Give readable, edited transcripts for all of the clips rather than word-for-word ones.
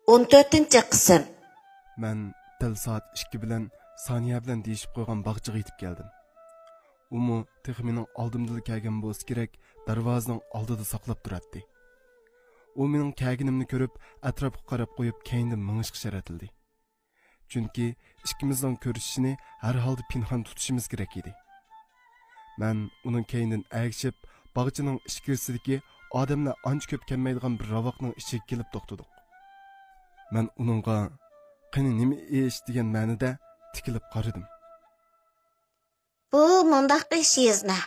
14-ci qism. Mən dil saat 2 bilan saniyə bilan deyişib qoyğan bağçığa yetib gəldim. Umu texmining oldimda kelgan bo'lsa kerak, darvozaning oldida saqlab turardi. U mening kelganimni ko'rib, atrofga qarab qo'yib, keyindan mingishga sharatildi. Chunki ikkimizning ko'rishishini har holda pinhon tutishimiz kerak edi. Mən uning keyindan agishib, bağçının ichkarisidagi odamlar ancha ko'p kelmaydigan bir ravoqning ichiga kelib to'xtadik. Mən uningga qani nima ish degan ma'noda tikilib qaradim. Bu mundaq ish yezna.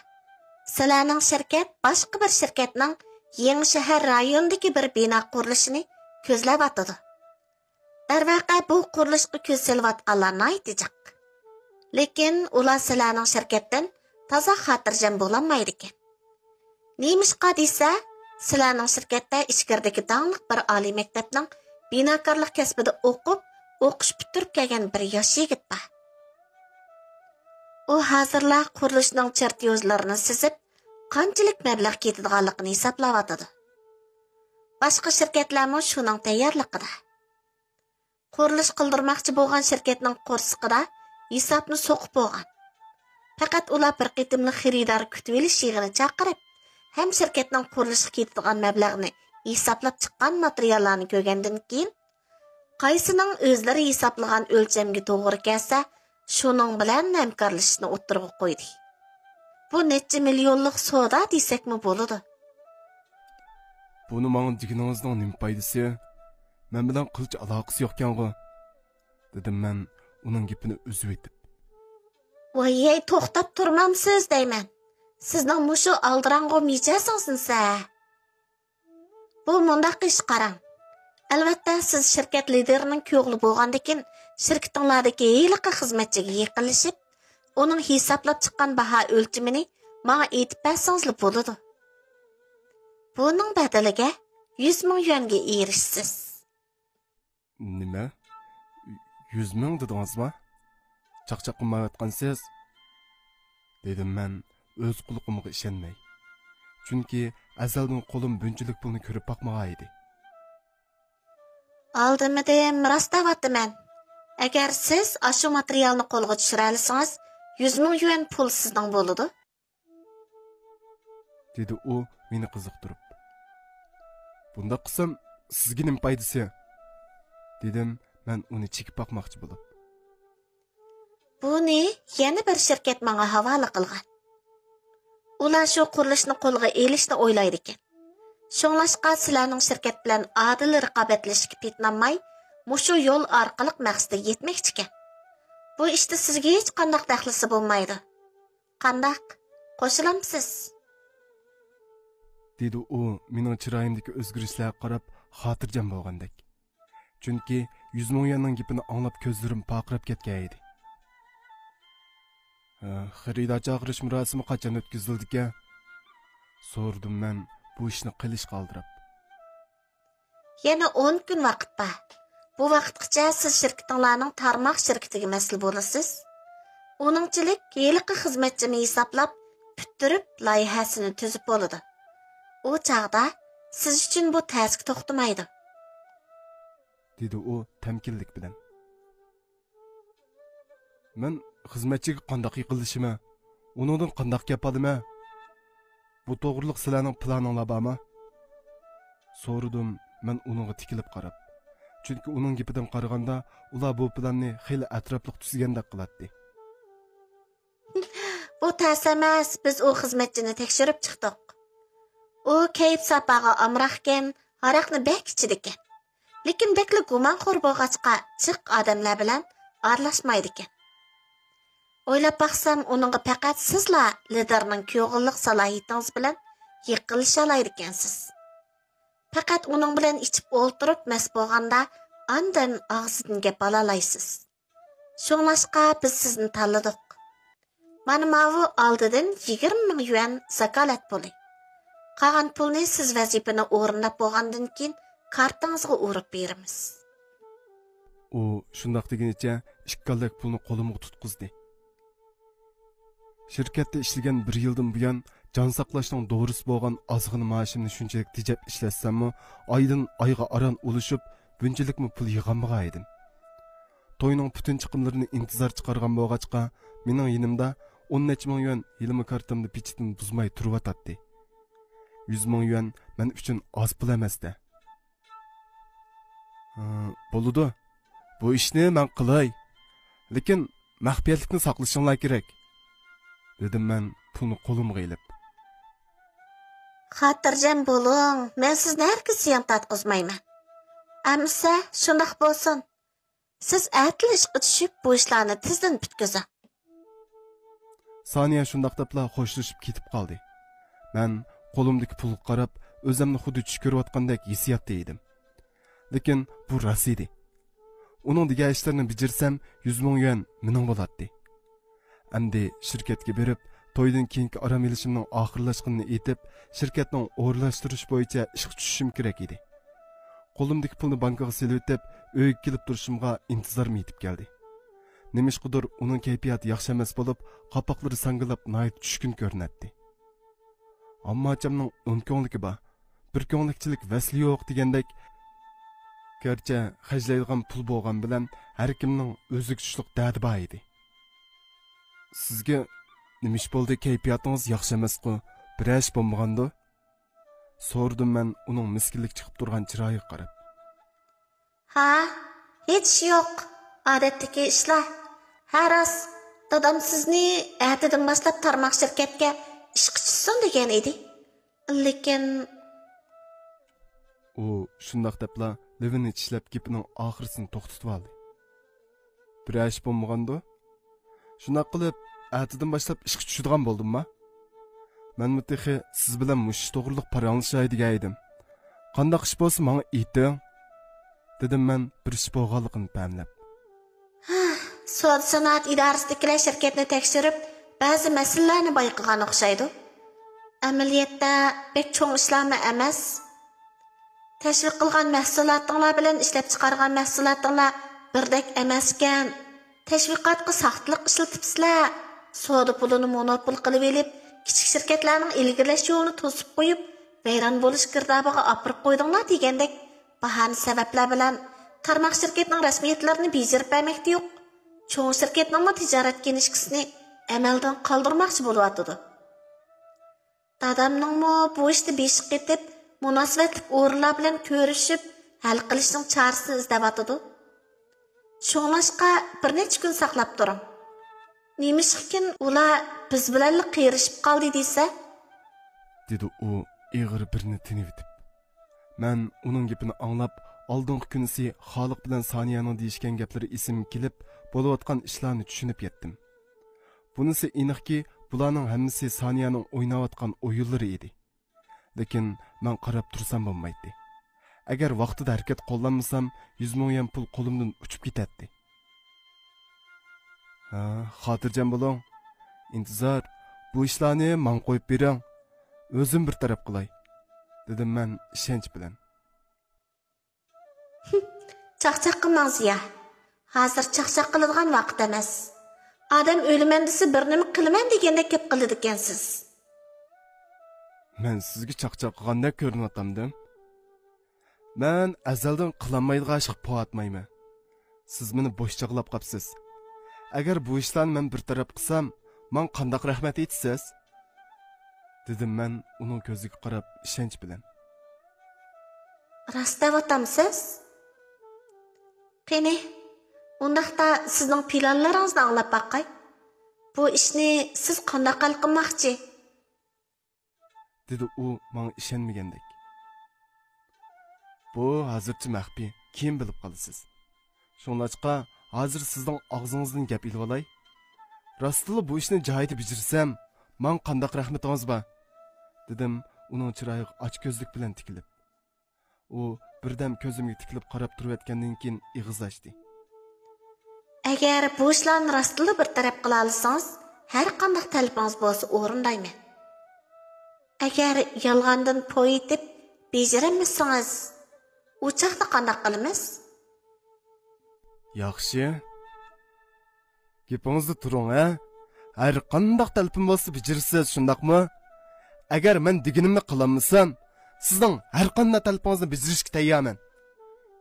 Sizlarning shirkat boshqa bir shirkatning Yangi shahar rayonidagi bir bino qurilishini ko'zlab atadi. Darvaqa bu qurilishga ko'z solayotganlarni aytijaq. Lekin ular sizlarning shirkatdan toza xotirjam bo'lolmaydi ekan. Nemishqa desa, sizlarning shirkatda ichkiridagi dangliq bir oliy maktabning binokorlik kasbida o'qish bitirib kelgan bir yosh yigit bor. U hozirla qurilishning chertyozlarini sizib, qanchalik mablag' ketadiganligini hisoblayotadi. Boshqa shirkatlarmi shuning tayyorligida. Qurilish qildirmoqchi bo'lgan shirkatning qo'rsiqida hisobni so'qib bo'lgan. Faqat ular bir qitimli xaridor kutib olish yig'ini chaqirib, ham shirkatning qurilishga ketadigan mablag'ni hisoblab chiqqan materiallarni ko'rgandan keyin qaysining o'zlari hisoblagan o'lchamga to'g'ri kelsa, shuning bilan hamkorlashishni o'ttirib qo'ydi. Bu necha millionlik savdo desakmi bo'ladi. Buni menga deganingizning nima foydasi? Men bilan qilch aloqasi yo'q-ku, dedim men uning gapini uzib etib. Voy, to'xtab turmamsiz deyman. Sizning mushu aldirang'o mijasinsa. Bu mundaq ish qarang. Albatta siz shirkat liderining ko'g'li bo'lgandan shirkatinglardagi yiliqi xizmatchiga yaqinlashib, uning hisoblab chiqqan baho o'lchimini menga aytib bersangiz bo'ladi. Buning badaliga 100 ming yuanga erishsiz. Nima? 100 ming dedingizmi? Chaqchaq qilmayotgansiz? Dedim men o'z quligimga ishonmay. Chunki azaldan qo'lim bunchalik pulni ko'rib boqmagan edi. Aldimidim, rostavotman. Agar siz ashu materialni qo'lga tushira olsangiz, 100 ming yuan pul sizning bo'ladi. Dedi u meni qiziqtirib. Bunda qilsam sizga nima foydasi? Dedim men uni chekib boqmoqchi bo'lib. Buni yana bir shirkat menga havola qilgan. Ular shu qurilishni qo'lga elishni o'ylaydi ekan. Shunglashqa sizlarning shirkat bilan adil raqobatlashishga petnamay, mushu yo'l orqali maqsadiga yetmoqchi ekan. Bu ishda sizga hech qanday daxlisi bo'lmaydi. Qandaq? Qo'shilamsiz? Dedi u mening chiroyimdagi o'zgarishlarga qarab xotirjam bo'lgandek. Chunki 100 ming yuanning gapini anglab ko'zlarim paqirab ketgan edi. Xaridor chaqirish murosimi qachon o'tkazildi-ki? So'rdim men bu ishni qilish qoldirib. Yana 10 kun vaqt bor. Bu vaqtgacha siz shirkatinglarning tarmoq shirkatiga mas'ul bo'lasiz. Uningchilik yiliqi xizmatchini hisoblab, bitirib loyihasini tuzib bo'ladi. U chaqda siz uchun bu tasdiq to'xtamaydi. Dedi u tamkinlik bilan. Men xizmatchiga qanday qilishim, uningdan qanday yapadim? Bu to'g'riliq sizlarning planinglar bormi? So'radim men uningga tikilib qarab. Chunki uning gapidan qaraganda ular bu planni xeyli atrofliq tuzgandek qiladi. Bu tas emas, biz u xizmatchini tekshirib chiqdik. U kayf sapaga amraqkan, haraqni bek ichidi ekan. Lekin bekli gumonxo'r bo'lg'achqa chiq odamlar bilan aralashmaydi ekan. O'ylab baqsam, uningga faqat sizlar liderning ko'ngillik salohiyatingiz bilan yiqilisha oladi ekansiz. Faqat uning bilan ichib o'ltirib mas bo'lganda andan og'zidan gap olalaysiz. Shunglashqa biz sizni tanladik. Mana mavu oldidan 20 ming yuan zakalat puli. Qolgan pulni siz vazifani o'rinlab bo'lgandan keyin kartangizga urib beramiz. U shundoq degunicha ishqallik pulni qo'limga tutqizdi. Shirkatda ishlagan 1 yildan buyon jon saqlashning doğrusu bo'lgan ozg'in maoshimni shunchalik tejab ishlasammi, oydan oyga aran ulishib bunchalikmi pul yig'anmagan edim. To'yning butun chiqimlarini intizor chiqargan bo'lg'achqa, mening yonimda 10 necha ming yuan yilmi kartamda pichitin buzmay turib 100 ming yuan men uchun oz pul emas-da. Bo'ladi. Bu ishni men qilay. Lekin maxfiyatlikni saqlashinglar kerak. Dedim men pulni qo'limga ilib. Xotirjam bo'ling. Men sizni hargiz ziyon tatqizmayman. Amsa shundoq bo'lsin. Siz atli ishga tushib bu ishlarni tezdan bitkazing. Saniya shundoq debla xo'shlashib ketib qoldi. Men qo'limdagi pulga qarab, o'zimni xuddi tush ko'rayotgandek hissiyotda edim. Lekin bu rost edi. Uning degan ishlarini bijirsam 100 ming yuan mening bo'ladi. Endi shirkatga berib, to'ydan keyingi orom olishimning oxirlashganini aytib, shirkatning o'rlashtirish bo'yicha ishga tushishim kerak edi. Qo'limdagi pulni bankaga silib o'tib, uyga kelib turishimga intizorim yetib keldi. Nimishqidir uning kayfiyati yaxshi emas bo'lib, qapoqlari sangilab, nayt tushkun ko'rinadi. Ammo achamning 10 ko'ngligi bor. Bir ko'nglikchilik vasli yo'q degandek, garchi xajlaydigan pul bo'lgan bilan har kimning o'ziga tushliq dadi bor edi. Sizga nimish bo'ldi, kayfiyatingiz yaxshi emas-ku, bir ish bo'lmagandi? So'rdim men uning miskinlik chiqib turgan chiroyiga qarab. Ha, hech yo'q. Odatdagi ishlar. Haras, dadam sizni ertadan boshlab tarmoq shirkatga ishga tushsin degan edi. Lekin u shundoq debla levini tishlab gapining oxirisini to'xtatib oldi. Bir ish bo'lmagandi? Shundoq qilib, ertadan boshlab ishga tushadigan bo'ldimmi? Men mutixi siz bilan mush to'g'riliq paranlashay degan edim. Qandaq ish bo'lsa menga ayting, dedim men bir ish bo'lganligini pamlab. Savdo sanoat idorasidagilar shirkatni tekshirib, ba'zi masalalarni bayqagan o'xshaydi. Amaliyotda bek cho'ng ishlarmi emas. Tashviq qilgan mahsulotlar bilan ishlab chiqargan mahsulotlar birdek emaskan. Tashviqotga saxtlik ishlatibsizlar. Savdo pulini monopol qilib olib, kichik shirkatlarning ilgirlash yo'lini to'sib qo'yib, vayron bo'lish girdobiga opirib qo'ydinglar degandek bahona sabablar bilan tarmoq shirkatning rasmiyatlarini bejarib bermoqda yo'q. Cho'ng shirkatning tijorat kenishkisini amaldan qoldirmoqchi bo'lyapti. Dadamning bu ishni beshi qetib, munosabatli o'rinlar bilan ko'rishib, hal qilishning chorasini izlayotdi. Sho'nglashqa bir necha kun saqlab turing. Nemishkin ular biz bilan qiyirishib qoldi desa? Dedi u ig'ir birini tinivitib. Men uning gapini anglab, oldingi kunisi Xoliq bilan Soniyaning deyishgan gaplari esimga kelib, bo'layotgan ishlarni tushunib yetdim. Bunisi aniqki, bularning hammasi Soniyaning o'ynayotgan o'yinlari edi. Lekin men qarab tursam bo'lmaydi. Agar vaqtida harakat qo'llanmasam, 100 ming yuan pul qo'limdan uchib ketadi. Xotirjam bo'ling. İntizor, bu ishlarni men qo'yib bering. O'zim bir taraf qilay, dedim men ishonch bilan. Chaqchaq qilmang Ziya. Hozir chaqchaq qiladigan vaqt emas. Odam o'laman desa bir nima qilaman deganda gap qiladi ekansiz. Men sizga chaqchaq qilgandek ko'rinatamdim. Men azaldan qilolmaydigan ishga po'atmayman. Siz meni bo'sh chaqlab qapsiz. Agar bu ishlarni men bir taraf qilsam, men qandoq rahmat aytasiz? Dedim men uning ko'ziga qarab ishonch bilan. Rostavatamsiz? Qani, undaqda sizning planlaringizni anglab boqay. Bu ishni siz qanday qilmoqchi? Dedi u menga ishonmagandek. Bu hozircha maxfiy, keyin bilib qolasiz. Shunlashqa hozir sizning og'zingizdan gap ilib olay. Rostila bu ishni joyida bijirsam, men qanday rahmatingiz bor? Dedim uning chiroyiga och ko'zlik bilan tikilib. U birdam ko'zimga tikilib qarab turayotgandan keyin ig'iz ochdi. Agar bu ishlarni rostila bir taraf qila olsangiz, har qanday talabingiz bo'lsa o'rindayman. Agar yolg'ondan poyitib bejaramsangiz, u chaqda qanday qilamiz? Yaxshi. Gapingizda turing, ha? Har qanday talabim bo'lsa bijirsiz, shundaqmi? Agar men deganimni qilolmasam, sizning har qanday talabingizni bijirishga tayyorman,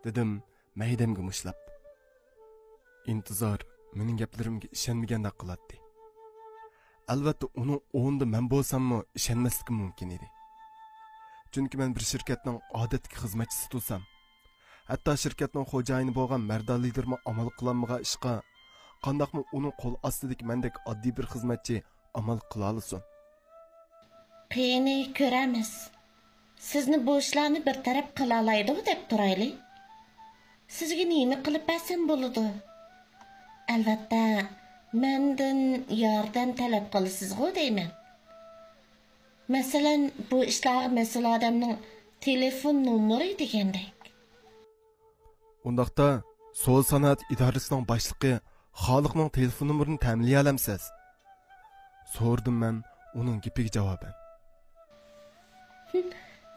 dedim maydamga mushlab. İntizar mening gaplarimga ishonmagandek qiladi. Albatta uning o'rnida men bo'lsam-mu ishonmasligim mumkin edi. Chunki men bir shirkatning odatdagi xizmatchisi bo'lsam, hatto shirkatning xo'jayini bo'lgan marda lidermi amal qilolmagan ishqa qandaqmi uning qo'l ostidagi mendek oddiy bir xizmatchi amal qila olsin. Qiyini ko'ramiz. Sizni bu ishlarni bir taraf qila oladi deb turayli. Sizga nima qilib bersam bo'ladi? Albatta, mendan yordam talab qilasiz-ku deyman. Masalan, bu ishlarga mas'ul odamning telefon nomeri degandek. Undaqda So'l sanoat idorasining boshlig'i Xoliqning telefon nomerini ta'minlay olamsiz? So'rdim men uning gapiga javoban.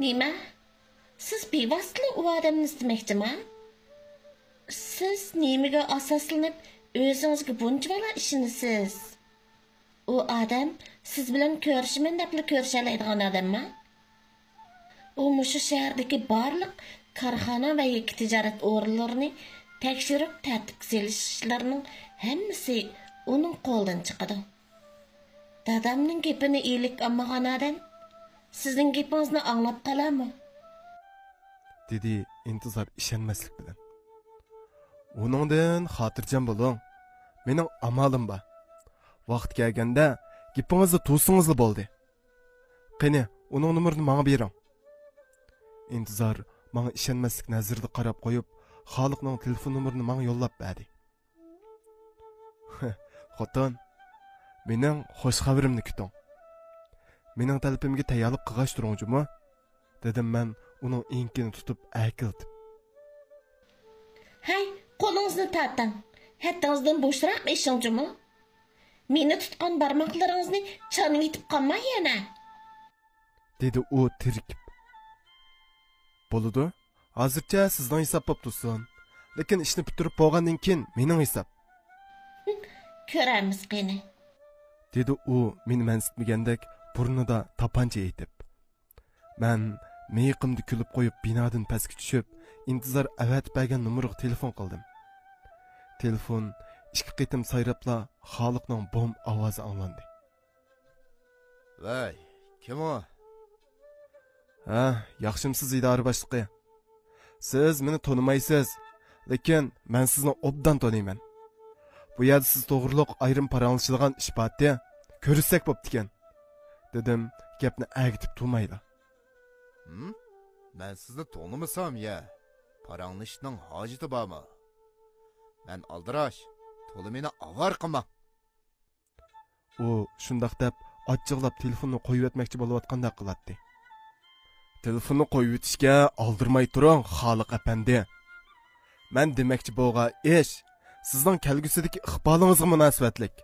Nima? Siz bevosita u odamni istamoqchimi? Siz nimaga asoslanib o'zingizga bunchalar ishonasiz? U odam siz bilan ko'rishiman deb ko'risha oladigan odammi? U mushu shahardagi barliq korxona va tijorat o'rinlarini tekshirib tartibga solish ishlarining hammasi uning qo'lidan chiqadi. Dadamning gapini iyilik olmagan odam sizning gapingizni anglab qolarmi? Dedi intizor ishonmaslik bilan. Uningdan xotirjam bo'ling. Mening amalim bor. Vaqt kelganda gapingizni to'singizli bo'ldi. Qani, uning nomerini menga bering. İntizor menga ishonmaslik nazarida qarab qo'yib, Xoliqning telefon nomerini menga yo'llab berdi. Xotin, mening xush xabarimni kuting. Mening talabimga tayyorlik qilg'ach turingchi-mi? Dedim men uning inkini tutib akiltib. Hey, qo'lingizni torting. Hattingizdan bo'shroq ishingchi-mi? Meni tutgan barmoqlaringizni chanib yetib qolmay yana. Dedi u tirkib. Bo'ladi. Hozircha sizning hisob bo'lib tursin. Lekin ishni bitirib bo'lgandan keyin mening hisob. Ko'ramiz qani. Dedi u meni mansitmagandek burnida tapancha aytib. Men meyiqimni kulib qo'yib binodan pastga tushib, intizor avatib bergan nomerga telefon qildim. Telefon ikki qitim sayrabla Xoliqning bom ovozi anglandi. Voy, kim o? Ha, yaxshimsiz idora boshlig'i. Siz meni tonimaysiz, lekin men sizni obdan taniyman. Bu yerda siz to'g'riliq ayrim paranglashilgan ish batdi, ko'rsak bo'pti ekan. Dedim, gapni agitib turmaydi. Men sizni tonimasam ya, paranglashning hojati bormi? Men aldirash, to'li meni avar qilma. U shundaq deb achchiqlab telefonni qo'yib etmoqchi bo'layotgandek qiladi. Telefonni qo'yib etishga oldirmay turing, Xoliq apandi. Men demoqchi bo'lgan ish sizning kelgusidagi iqbolingizga munosabatlik.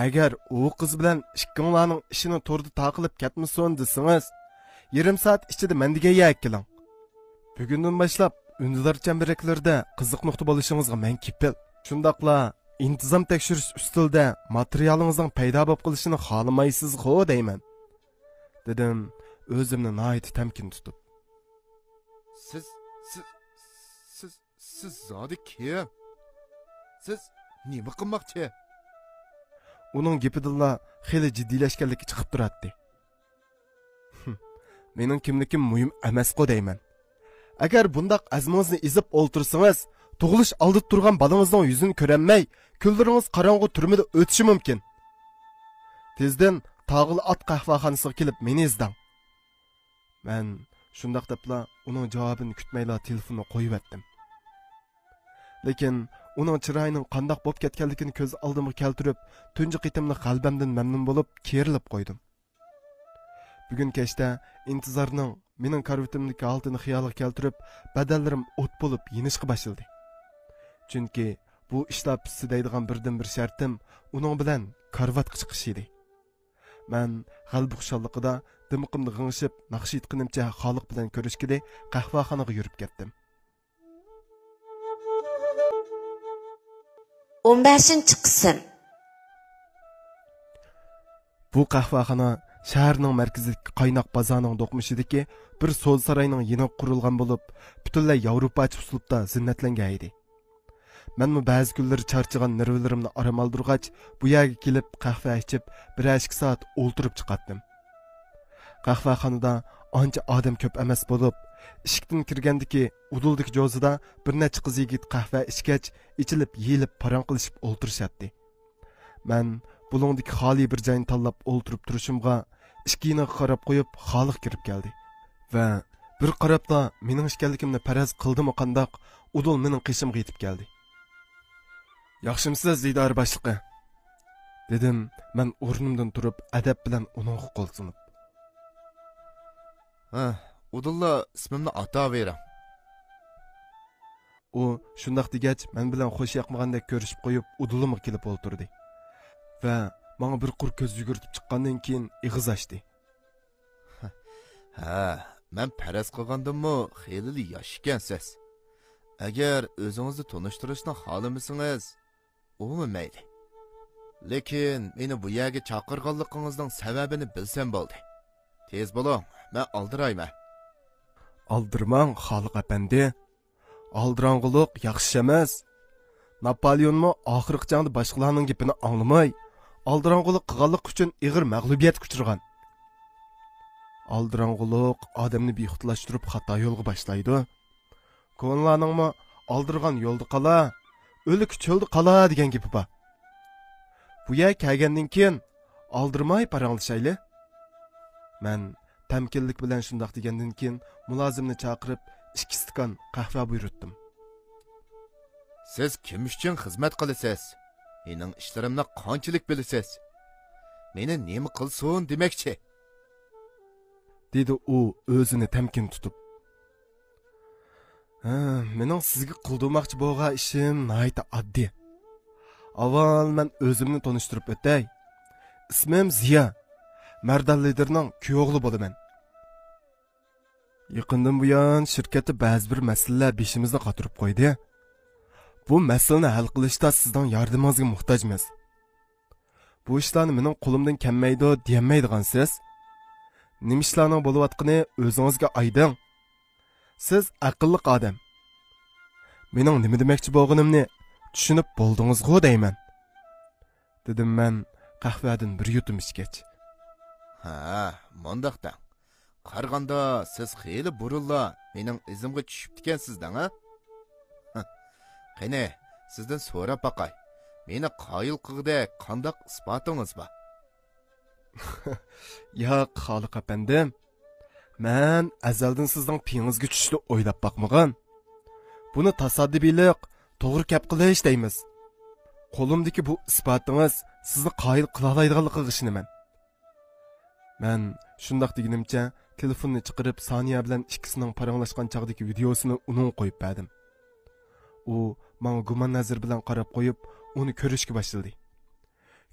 Agar u qiz bilan ikkinglarning ishini to'rda taqilib ketmasin desangiz, yarim soat ichida men degan yakiling. Bugundan boshlab undizlar chambaraklarda qiziq nuqta bo'lishingizga men kepil. Shundaqla intizom tekshirish ustida materialingizning paydo bo'lib qolishini xohlamaysiz-ku deyman. Dedim, o'zimni nihoyat tamkin tutib. Siz zodi kim? Siz nima qilmoqchi? Uning gapidilla xeli jiddiylashganligi chiqib turadi. Mening kimlikim muhim emas-ku deyman. Agar bundaq azmozni izib o'ltirsangiz, tug'ilish oldida turgan balangizning yuzini ko'ranmay, kunlaringiz qorong'u turmada o'tishi mumkin. Tezdan tog'il ot qahvaxonasiga kelib meni izdang. Men shundaq debla uning javobini kutmayla telefonni qo'yib etdim. Lekin uning chiroyining qandoq bo'lib ketganligini ko'z oldimga keltirib, tunji qitimli qalbimdan mamnun bo'lib, kerilib qo'ydim. Bugun kechda intizorning mening karvatimdagi holtini xiyolga keltirib, badallarim o't bo'lib yinishga boshladi. Chunki bu ishlar pisi deydigan birdan-bir shartim uning bilan karvatga chiqish edi. Men g'albi xushalligida dimiqimni g'ingshib, naqsh etqinimcha Xoliq bilan ko'rishgida qahvaxonaga yurib ketdim. 15-qism. Bu qahvaxona shaharning markazidagi qaynoq bozorning do'qmishidagi bir so'z saroyning yeni qurilgan bo'lib, butunlay Yevropacha uslubda zinnatlangan edi. Menmi ba'zi kunlari charchagan nervlarimni aram oldirgach, bu yerga kelib qahva ichib, 1-2 soat o'ltirib chiqatdim. Qahvaxonada ancha odam ko'p emas bo'lib, eshikdan kirgandiki, uduldagi jo'zida bir necha qiz yigit qahva ichgach, ichilib, yeyilib, parang qilishib o'ltirishatdi. Men bulungdagi xoli bir joyni tanlab o'ltirib turishimga ishkini qarab qo'yib, xoliq kirib keldi. Va bir qarabda mening ishkanligimni faraz qildimi qandoq, udul mening qishimga yetib keldi. "Yaxshimisiz, idora boshlig'i?" dedim men o'rnimdan turib, adab bilan uning qo'l sunib. Udulla ismimni atavering. U shundoq degach, men bilan xo'sh yoqmagandek ko'rishib qo'yib, udulimga kelib o'ltirdi. Va menga bir qur ko'z yugurtib chiqqandan keyin ig'iz ochdi. Men faraz qilgandimmi, xeyli yosh ekansiz. Agar o'zingizni tanishtirishni xohlamasangiz, umi mayli. Lekin meni bu yerga chaqirganligingizning sababini bilsam bo'ldi. Tez bo'ling, men aldirayman. Aldırmang, xoliq apandi. Aldirang'ılık yaxshi emas. Napoleonmi oxirgi jangda boshqalarning gapini anglamay, aldirang'ılık qilganlik uchun ig'ir mag'lubiyatga uchragan. Aldirang'ılık odamni bexutlashtirib xato yo'lga boshlaydi. Ko'nlarningmi aldirgan yo'lda qala, o'lik cho'lda qala degan gapi bor. Bu yer kelgandan keyin aldirmay paranglashayli. Men tamkinlik bilan shundoq degandan keyin mulozimni chaqirib 2 stikon qahva buyurtdim. Siz kim uchun xizmat qilasiz? Mening ishlarimni qanchalik bilasiz? Meni nima qilsin demakchi? Dedi u o'zini tamkin tutib. Mening sizga qildirmoqchi bo'lgan ishim nihoyat oddiy. Avval men o'zimni tanishtirib o'tay. Ismim Ziya. Mardan liderning kuyog'li bo'laman. Yaqindan buyon shirkatda ba'zi bir masalalar beshimizni qotirib qo'ydi. Bu masalani hal qilishda sizning yordamingizga muhtojmiz. Bu ishlarni mening qo'limdan kelmaydi demaydigansiz. Nima ishlarning bo'layotgani o'zingizga aydin. Siz aqlli odam. Mening nima demoqchi bo'lganimni tushunib bo'ldingiz-ku deyman. Dedim men qahvadan bir yutum ichgach. Mondaqda. Qarganda siz xeyli burunla mening izimga tushib ekansiz-da, ha? Qani, sizdan so'rab baqay. Meni qoyil qilgidek qandoq isbotingiz bor? Yo'q, xoliq apandim. Men azaldan sizning piyingizga tushishni o'ylab baqmagan. Buni tasaddibilik, to'g'ri gap qilish deymiz. Qo'limdagi bu isbotingiz sizni qoyil qila oladiganligiga ishonaman. Men shundoq deganimcha telefonni chiqarib Soniya bilan ikkisining paranglashgan chog'dagi videosini uning qo'yib berdim. U menga gumon nazar bilan qarab qo'yib, uni ko'rishga boshladi.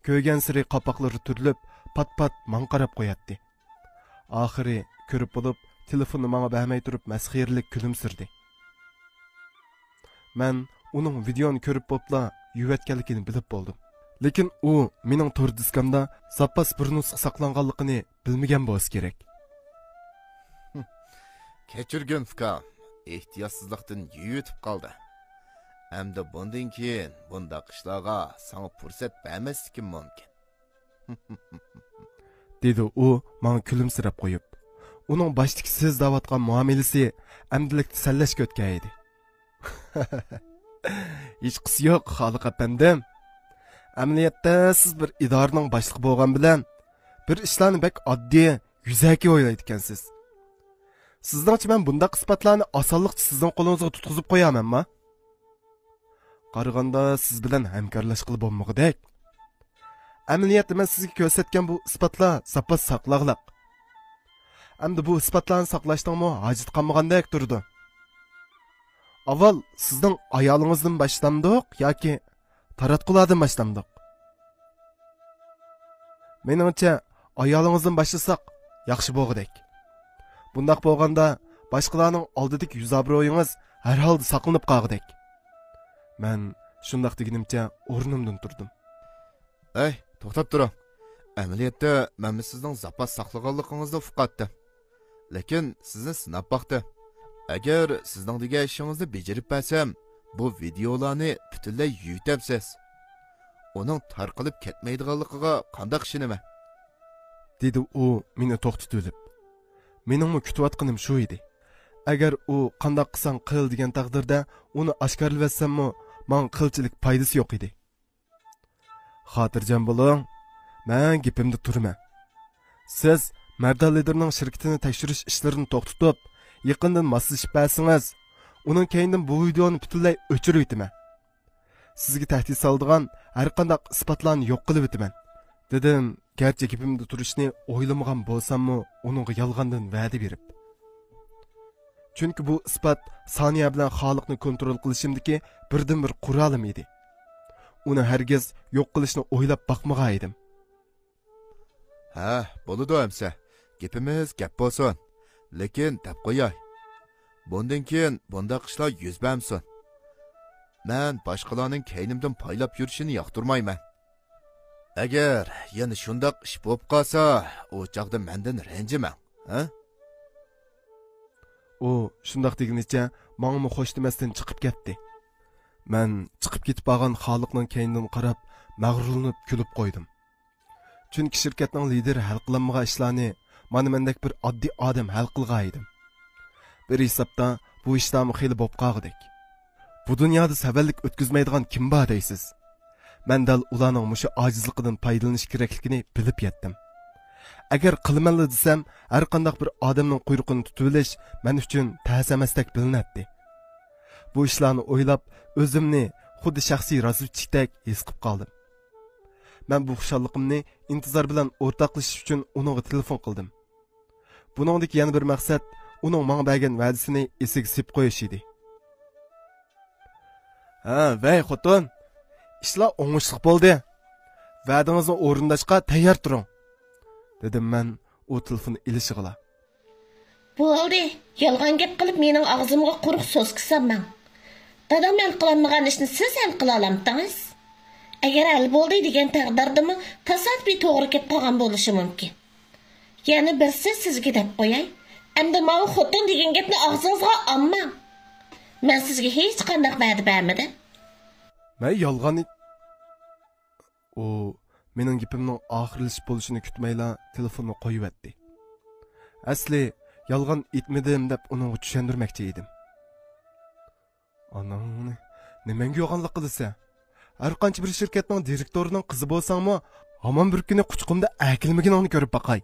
Ko'rgan siri qapoqlari turilib, pat-pat menga qarab qo'yatdi. Oxiri ko'rib bo'lib, telefonni menga bermay turib masxirlik kulimsirdi. Men uning videoni ko'rib bo'pla yuvatganligini bilib bo'ldim. Lekin u mening to'r diskamda zapas bir nusxa saqlanganligini bilmagan bo'lsa kerak. Kechirgin fikam, ehtiyotsizlikdan yutib qoldi. Hamda bundan keyin bunda qishlarga sana fursat bermaslikim mumkin. Dedi u menga kulimsirab qo'yib. Uning boshdagi siz davatgan muomalasi amdilikda sallashga o'tgan edi. Hech qisi yo'q, xoliq apandim. Amaliyotda siz bir idoraning boshlig'i bo'lgan bilan bir ishlarni bek oddiy, yuzaki o'ylaydi ekansiz. Sizningcha men bundaq isbotlarni osonlikcha sizning qo'lingizga tutqizib qo'yamanmi? Qaraganda siz bilan hamkorlashqili bo'lmag'idek. Amaliyotda men sizga ko'rsatgan bu isbotlar zapas saqlaqliq. Hamda bu isbotlarni saqlashdingmi hojat qolmagandek turdi. Avval sizning ayolingizdan boshlandik yoki taratqulardan boshlandik? Meningcha ayolingizdan boshlasak yaxshi bo'lg'idek. Bundaq bo'lganda boshqalarning oldidagi yuz obro'yingiz har holda saqlanib qolg'idek. Men shundaq deganimcha o'rnimdan turdim. To'xtab turing. Amaliyotda men sizning zapas saqlaganligingizni uqatdim. Lekin sizni sinab baqdi. Agar sizning degan ishingizni bejarib bersam, bu videolarni butunlay yutamsiz. Uning tarqalib ketmaydiganligiga qanday ishinaman? dedi u meni to'xtatib olib. Meningmi kutayotganim shu edi. Agar u qanday qilsang qil degan taqdirda uni oshkorlayotsammi, men qilchilik foydasi yo'q edi. Xotirjam bo'ling. Men gapimda turman. Siz Mardan liderning shirkatini tekshirish ishlarini to'xtatib, yaqindan moslashib bersangiz, uning keyindan bu videoni butunlay o'chirib o'taman. Sizga tahdid soladigan har qanday isbotlarni yo'q qilib o'taman. Dedim, garchi gapimda turishni o'ylamagan bo'lsam-mu, uningga yolg'ondan va'da berib. Chunki bu isbot soniya bilan xalqni kontrol qilishimdagi birdan bir qurolim edi. Uni hargiz yo'q qilishni o'ylab baqmagan edim. Ha, bo'ladi amsa. Gapimiz gap bo'lsin. Lekin deb qo'yay. Bundan keyin bundaq ishlar yuz bermsin. Men boshqalarning keynimdan paylab yurishini yoqtirmayman. Agar yana shundoq ish bo'lib qolsa, u chaqda mendan ranjimang, ha? U shundoq degunicha menga xo'sh demasdan chiqib ketdi. Men chiqib ketib qolgan xalqning keynidan qarab, mag'rurlanib kulib qo'ydim. Chunki shirkatning lideri hal qilinmagan ishlarni mana mendek bir oddiy odam hal qilgan edim. Bir hisobda bu ishlarni xeyli bo'lib qoldik. Bu dunyoda savallik o'tkazmaydigan kim bor deysiz? Men dal ularning mushu ojizligidan foydalanish kerakligini bilib yetdim. Agar qilmanli desam, har qanday bir odamning quyruqini tutib olish men uchun ta's emasdek bilinadi. Bu ishlarni o'ylab, o'zimni xuddi shaxsiy razvedchikdek his qilib qoldim. Men bu xushalligimni intizor bilan o'rtoqlashish uchun uningga telefon qildim. Buningdagi yana bir maqsad uning menga bergan va'dasini esiga solib qo'yish edi. Ha, vay xotin, ishlar o'ngishli bo'ldi. Va'dangizni o'rindashga tayyor turing, dedim men u telefonni ilishig'ila. Bo'ldi, yolg'on gap qilib mening og'zimga quruq so'z qilsam, dadam hal qilolmagan ishni siz hal qila olamsiz? Agar hal bo'ldi degan taqdirdami, tasoddifiy to'g'ri kelib qolgan bo'lishi mumkin. Yana birsi sizga deb qo'yay, endi men xotin degan gapni og'zingizga olmang. Men sizga hech qanday va'da bermadim. Men yolg'on u mening gapimning oxirlash bo'lishini kutmayla telefonni qo'yib etdi. Asli yolg'on etmadim deb uni tushuntirmoqchi edim. Anam, nimaga yo'g'onlik qilsa? Har qancha bir shirkatning direktorining qizi bo'lsangmi, hamon bir kuni quchqimda akilmaganini ko'rib baqay.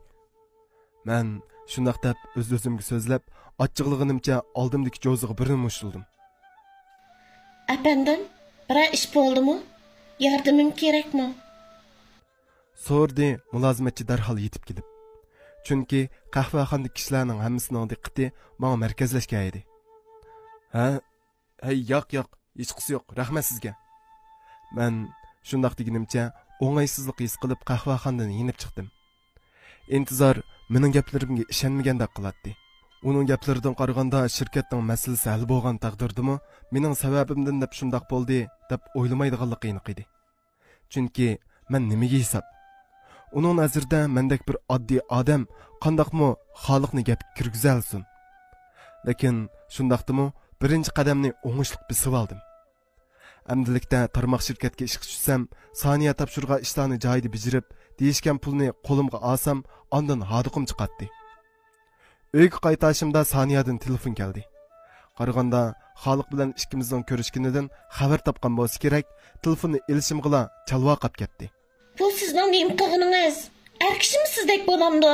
Men shundoq deb o'z-o'zimga so'zlab, ochiqlig'imcha oldimdagi jo'ziga birini mushildim. Apandim, biror ish bo'ldimi? Yordamim kerakmi? So'rdi mulozimatchi darhol yetib kelib. Chunki qahvaxonadagi kishilarning hammasining diqqati menga markazlashgan edi. Ha, yo'q, hech qisi yo'q, rahmat sizga. Men shundoq deganimcha o'ng'aysizlik his qilib qahvaxonadan yinib chiqdim. Intizor mening gaplarimga ishonmagandek qiladi. Uning gaplaridan qaraganda shirkatning masalasi hal bo'lgan taqdirdimi, mening sababimdan deb shundoq bo'ldi deb o'ylamaydiganligi aniq edi. Chunki men nimaga hisob? Uning nazarida mendek bir oddiy odam qandoqmi xalqni gap kirgizalsin. Lekin shundoqdimi birinchi qadamni o'ngishli besib oldim. Amdilikda tarmoq shirkatga ishga tushsam, soniya topshirgan ishlarni joyida bijirib, deyishgan pulni qo'limga olsam, ondan hodiqim chiqatdi. Uyga qaytashimda soniyadan telefon keldi. Qaraganda xalq bilan ikkimizning ko'rishganidan xabar topgan bo'lsa kerak, telefonni ilishimg'ila chalvo qilib ketdi. Bu sizning nima qilganingiz? Erkishimsizdek bo'lamdi.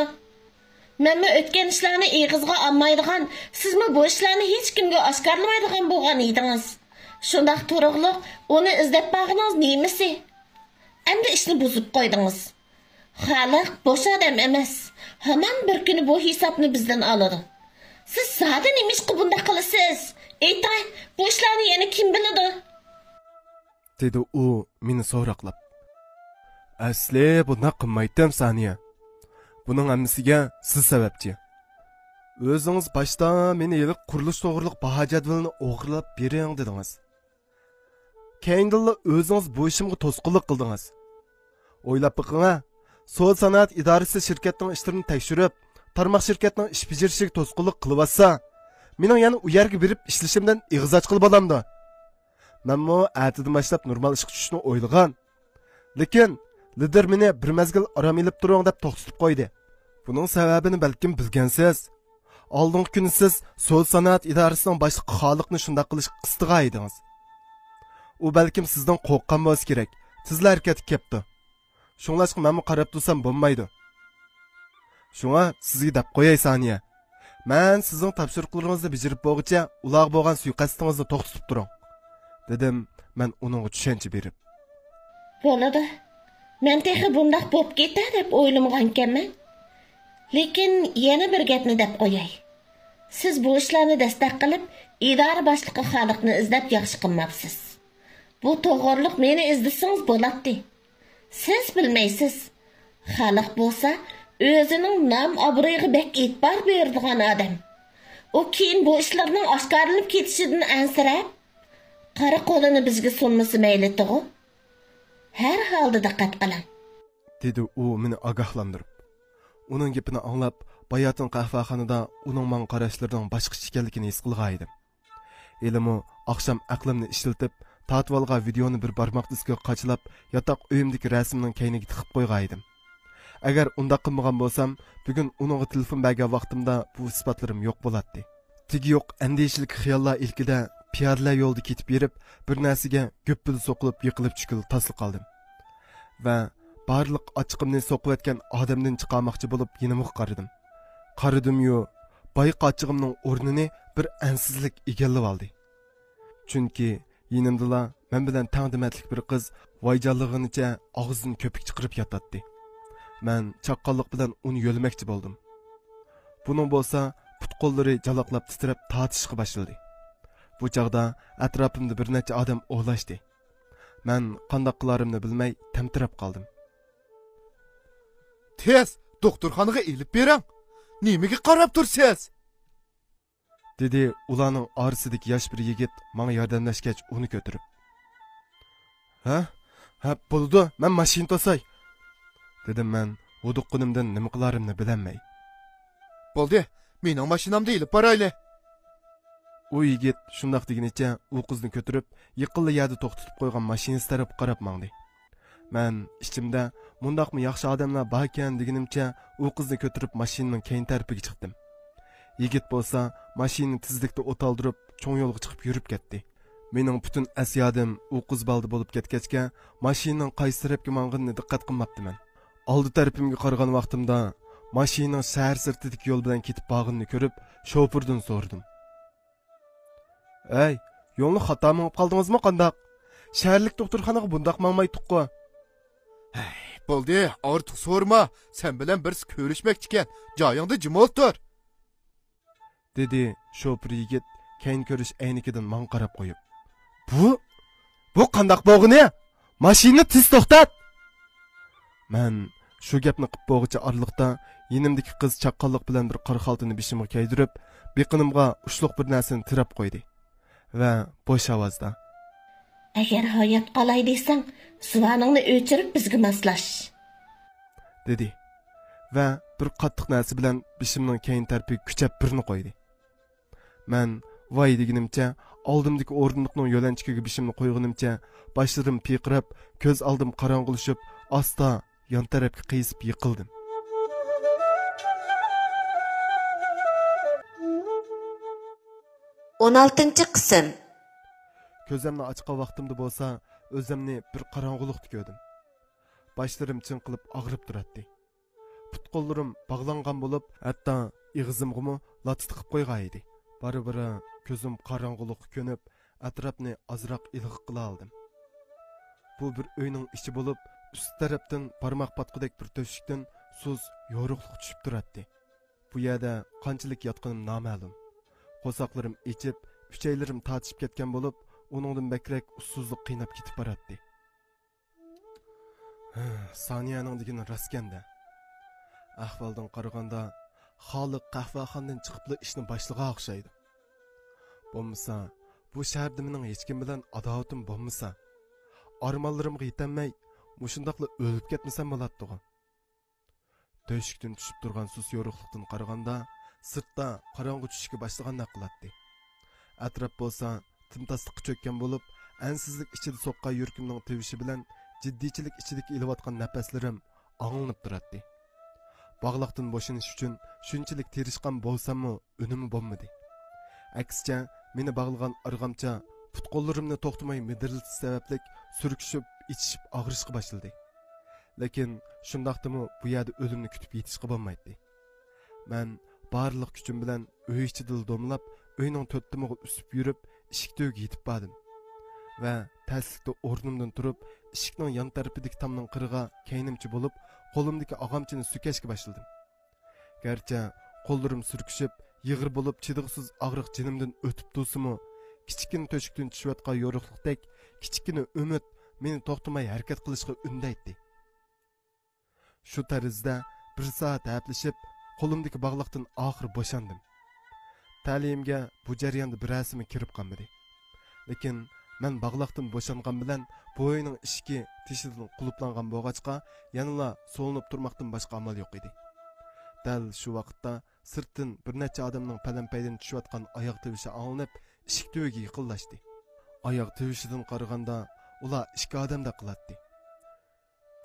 Menmi o'tgan ishlarni eg'izga olmaydigan, sizmi bu ishlarni hech kimga oshkorlamaydigan bo'lgan edingiz. Shundaq turug'liq, uni izlab bag'ingiz nemisi? Endi ishni buzib qo'ydingiz. Xalq bo'sh odam emas. Hamon bir kuni bu hisobni bizdan oladi. Siz zodi nima ish qilib bunday qilasiz? Aytay, bu ishlarni yana kim biladi? Dedi u meni so'roqlab. Asli buni qilmaydim Saniya. Buning hammasiga siz sababchi. O'zingiz boshda meni yillik qurilish to'g'riliq baho jadvalini o'g'irlab bering dedingiz. Keyinda o'zingiz bu ishimga to'sqinlik qildingiz. O'ylab boqing, Soğul Sanoat İdaresi şirketning ishlarini tekshirib, tarmoq shirkatning ish bajarishiga to'sqinlik qilyotsa, mening yana u yerga berib ishlashimdan ig'iz ochqil bo'lamdi. Menmo atidan boshlab normal ishga tushishni o'ylagan. Lekin lider meni bir mezgil aram ilib turing deb to'xtatib qo'ydi. Buning sababini balkim bilgansiz. Oldingi kuni siz So'l Sanoat idorasining boshliqi Xoliqni shunday qilish qistiga edingiz. U balkim sizdan qo'rqqan bo'lsa kerak. Sizlar harakatga kepti. Shunglashqa menmi qarab tursam bo'lmaydi. Shunga sizga deb qo'yay Saniya. Men sizning topshiriqlaringizni bajarib bo'lguncha ular bo'lgan suiqasdingizni to'xtatib turing, dedim men uningga tushuncha berib. Bo'ladi. Men texi bundaq bo'lib ketar deb o'ylamganman. Lekin yana bir gapni deb qo'yay. Siz bu ishlarni dastak qilib, idora boshlig'i Xoliqni izlab yaxshi qilmabsiz. Bu to'g'riliq meni izlasangiz bo'ladi. Siz bilmaysiz. Xoliq bo'lsa, o'zining nom obro'yiga bek e'tibor beradigan odam. U keyin bu ishlarning oshkoralanib ketishidan ansirab, qora qo'lini bizga sunmasa mayli to'g'ri. Her halda diqqat qiling, dedi u meni ogohlantirib. Uning gapini anglab, bayatın qahvaxonada uning men qarashlarining boshqacha ekanligini his qilgan edim. Elimi oqshom aqlimni ishlatib, tatib olgan videoni bir barmoq diskiga qachlab, yotoq uyimdagi rasmning kayniga tiqib qo'ygan edim. Agar unda qilmagan bo'lsam, bugun uningga telefon bergan vaqtimda bu isbotlarim yo'q bo'ladi. Tigi yo'q andishlik xiyollar ilkida piyodalar yo'lda ketib berib, bir narsaga go'ppil so'qilib, yiqilib tushkil tasli qoldim. Va barliq ochiqimni so'qiyotgan odamdan chiqarmoqchi bo'lib, yinimga qaradim. Qaradim-yu, bayqa ochiqimning o'rnini bir ansizlik egallab oldi. Chunki yinimdala men bilan tangdimatlik bir qiz voyjonlig'inicha og'zidan ko'pik chiqarib yotadi. Men chaqqonlik bilan uni yo'lmoqchi bo'ldim. Buning bo'lsa, put-qo'llari jaloqlab titrab tortishga boshladi. Bu chaqda atrofimda bir necha odam o'ylashdi. Men qanday qilarimni bilmay tamtirab qoldim. Tez, doktorxonaga elib bering. Nimaga qarab tursiz? Dedi ularning orasidagi yosh bir yigit menga yordamlashgach uni ko'tarib. Ha, bo'ldi, men mashina tosay, dedim men vuduqqunimdan nima qilarimni bilolmay. Bo'ldi, mening mashinamda elib borayli. U yigit shundoq deginicha u qizni ko'tarib, yiqilli yerda to'xtatib qo'ygan mashinasi taraf qarab mangdi. Men ichimda mundaqmi yaxshi odamlar bor ekan deganimcha u qizni ko'tarib mashinaning keyin tarafiga chiqdim. Yigit bo'lsa mashinani tezlikda o'taldirib, cho'ng yo'lga chiqib yurib ketdi. Mening butun asyadim u qiz baldi bo'lib ketgachga mashinaning qaysi tarafga mang'inini diqqat qilmabdiman. Oldi tarafimga qaragan vaqtimda mashinaning shahar sirtidagi yo'l bilan ketib borganini ko'rib, shofirdan so'radim. Ey, yo'lni xato minib qoldingizmi qandaq? Shaharlik doktorxonaga bundaq mangmay tuqqu. Bo'ldi, ortiq so'rma. Sen bilan bir ko'rishmoqchi ekan. Joyingda jim o'tir, dedi shofir yigit keyin ko'rish aynikidan men qarab qo'yib. Bu qandaq bo'g'ini? Mashinani tez to'xtat. Men shu gapni qilib bo'g'icha orliqda yinimdagi qiz chaqqonlik bilan bir qora xaltini bishimga kaydirib, biqinimga ushliq bir narsani tirab qo'ydi va bo'sh ovozda: agar hayot qolay desang, suvaningni o'chirib bizga maslash, dedi va bir qattiq narsa bilan bishimning keyin tarpiga kuchab birni qo'ydi. Men voy deganimcha oldimdagi o'rindiqning yo'lanchikiga bishimni qo'yganimcha boshlarim piqirab, ko'z oldim qorong'ilashib, asta yon tarafga qiyisib yiqildim. o'n oltinchi qism. Ko'zimni ochgan vaqtimda bo'lsa, o'zimni bir qorong'ulikda ko'rdim. Boshlarim chinqilib og'rib turadi. Put-qo'llarim bog'langan bo'lib, hatto ig'izimga lat tiqib qo'ygan edi. Bari-biri ko'zim qorong'ulikka ko'nib, atrofni ozroq ilg'iq qila oldim. Bu bir uyning ichi bo'lib, ust tarafdan barmoq patqidek bir to'shikdan suz yo'riqlik tushib turadi. Bu yerda qanchalik yotganim noma'lum. Qo'soqlarim ichib, uchaylarim tortishib ketgan bo'lib, uningdan bakrak ussuzlik qiynab ketib boradi. Soniyaning degani rostganda. Ahvoldan qaraganda Xoliq qahvaxonadan chiqibli ishni boshlagan o'xshaydi. Bo'lmasa, bu shaharda mening hech kim bilan adovatim bo'lmasa, armonlarimga yetolmay, mushundaqla o'lib ketmasam bo'ladi-ku. Döşükten tushib turgan sus yo'riqlikdan qaraganda, sirtda qorong'i tushishga boshlagandek qiladi. Atrof bo'lsa timtasliqqa cho'kkan bo'lib, ansizlik ichida so'qqan yurkimning tevishi bilan jiddiychilik ichidagi ilayotgan nafaslarim anglanib turadi. Bog'liqdan bo'shanish uchun shunchalik tirishgan bo'lsam-mu, unimi bo'lmadi. Aksicha, meni bog'lagan arg'amcha put-qo'llarimni to'xtamay midirlitish sababli surkishib, ichishib og'rishga boshladi. Lekin shundaqdimi bu yerda o'limni kutib yetishga bo'lmaydi. Men barliq kuchim bilan uy ichida domlab, uyning to'rtimiga usib yurib, eshik tögiga yetib bordim. Va taslikda o'rnimdan turib, eshikning yon tarafidagi tomning qirig'iga kaynimchi bo'lib, qo'limdagi og'amchini sukashga boshladim. Garchi qo'llarim surkishib, yig'ir bo'lib, chidog'siz og'riq jinimdan o'tib tursa-mu, kichikina to'shikdan tushayotgan yo'riqlikdek kichikina umid meni to'xtamay harakat qilishga undaydi. Shu tarzda bir soat haplashib, qo'limdagi bog'liqdan oxir bo'shandim. Ta'limga bu jarayonda bir rasmi kirib qolmadi. Lekin men bog'liqdan bo'shangan bilan bo'yining ishki tishidan quluplangan bo'g'achqa yanala so'linib turmoqdan boshqa amal yo'q edi. Dal shu vaqtda sirtdan bir necha odamning palampaydan tushayotgan oyoq tivishi anglanib, ishik tuviga yiqinlashdi. Oyoq tivishidan qaraganda ular ikki odamda qiladi.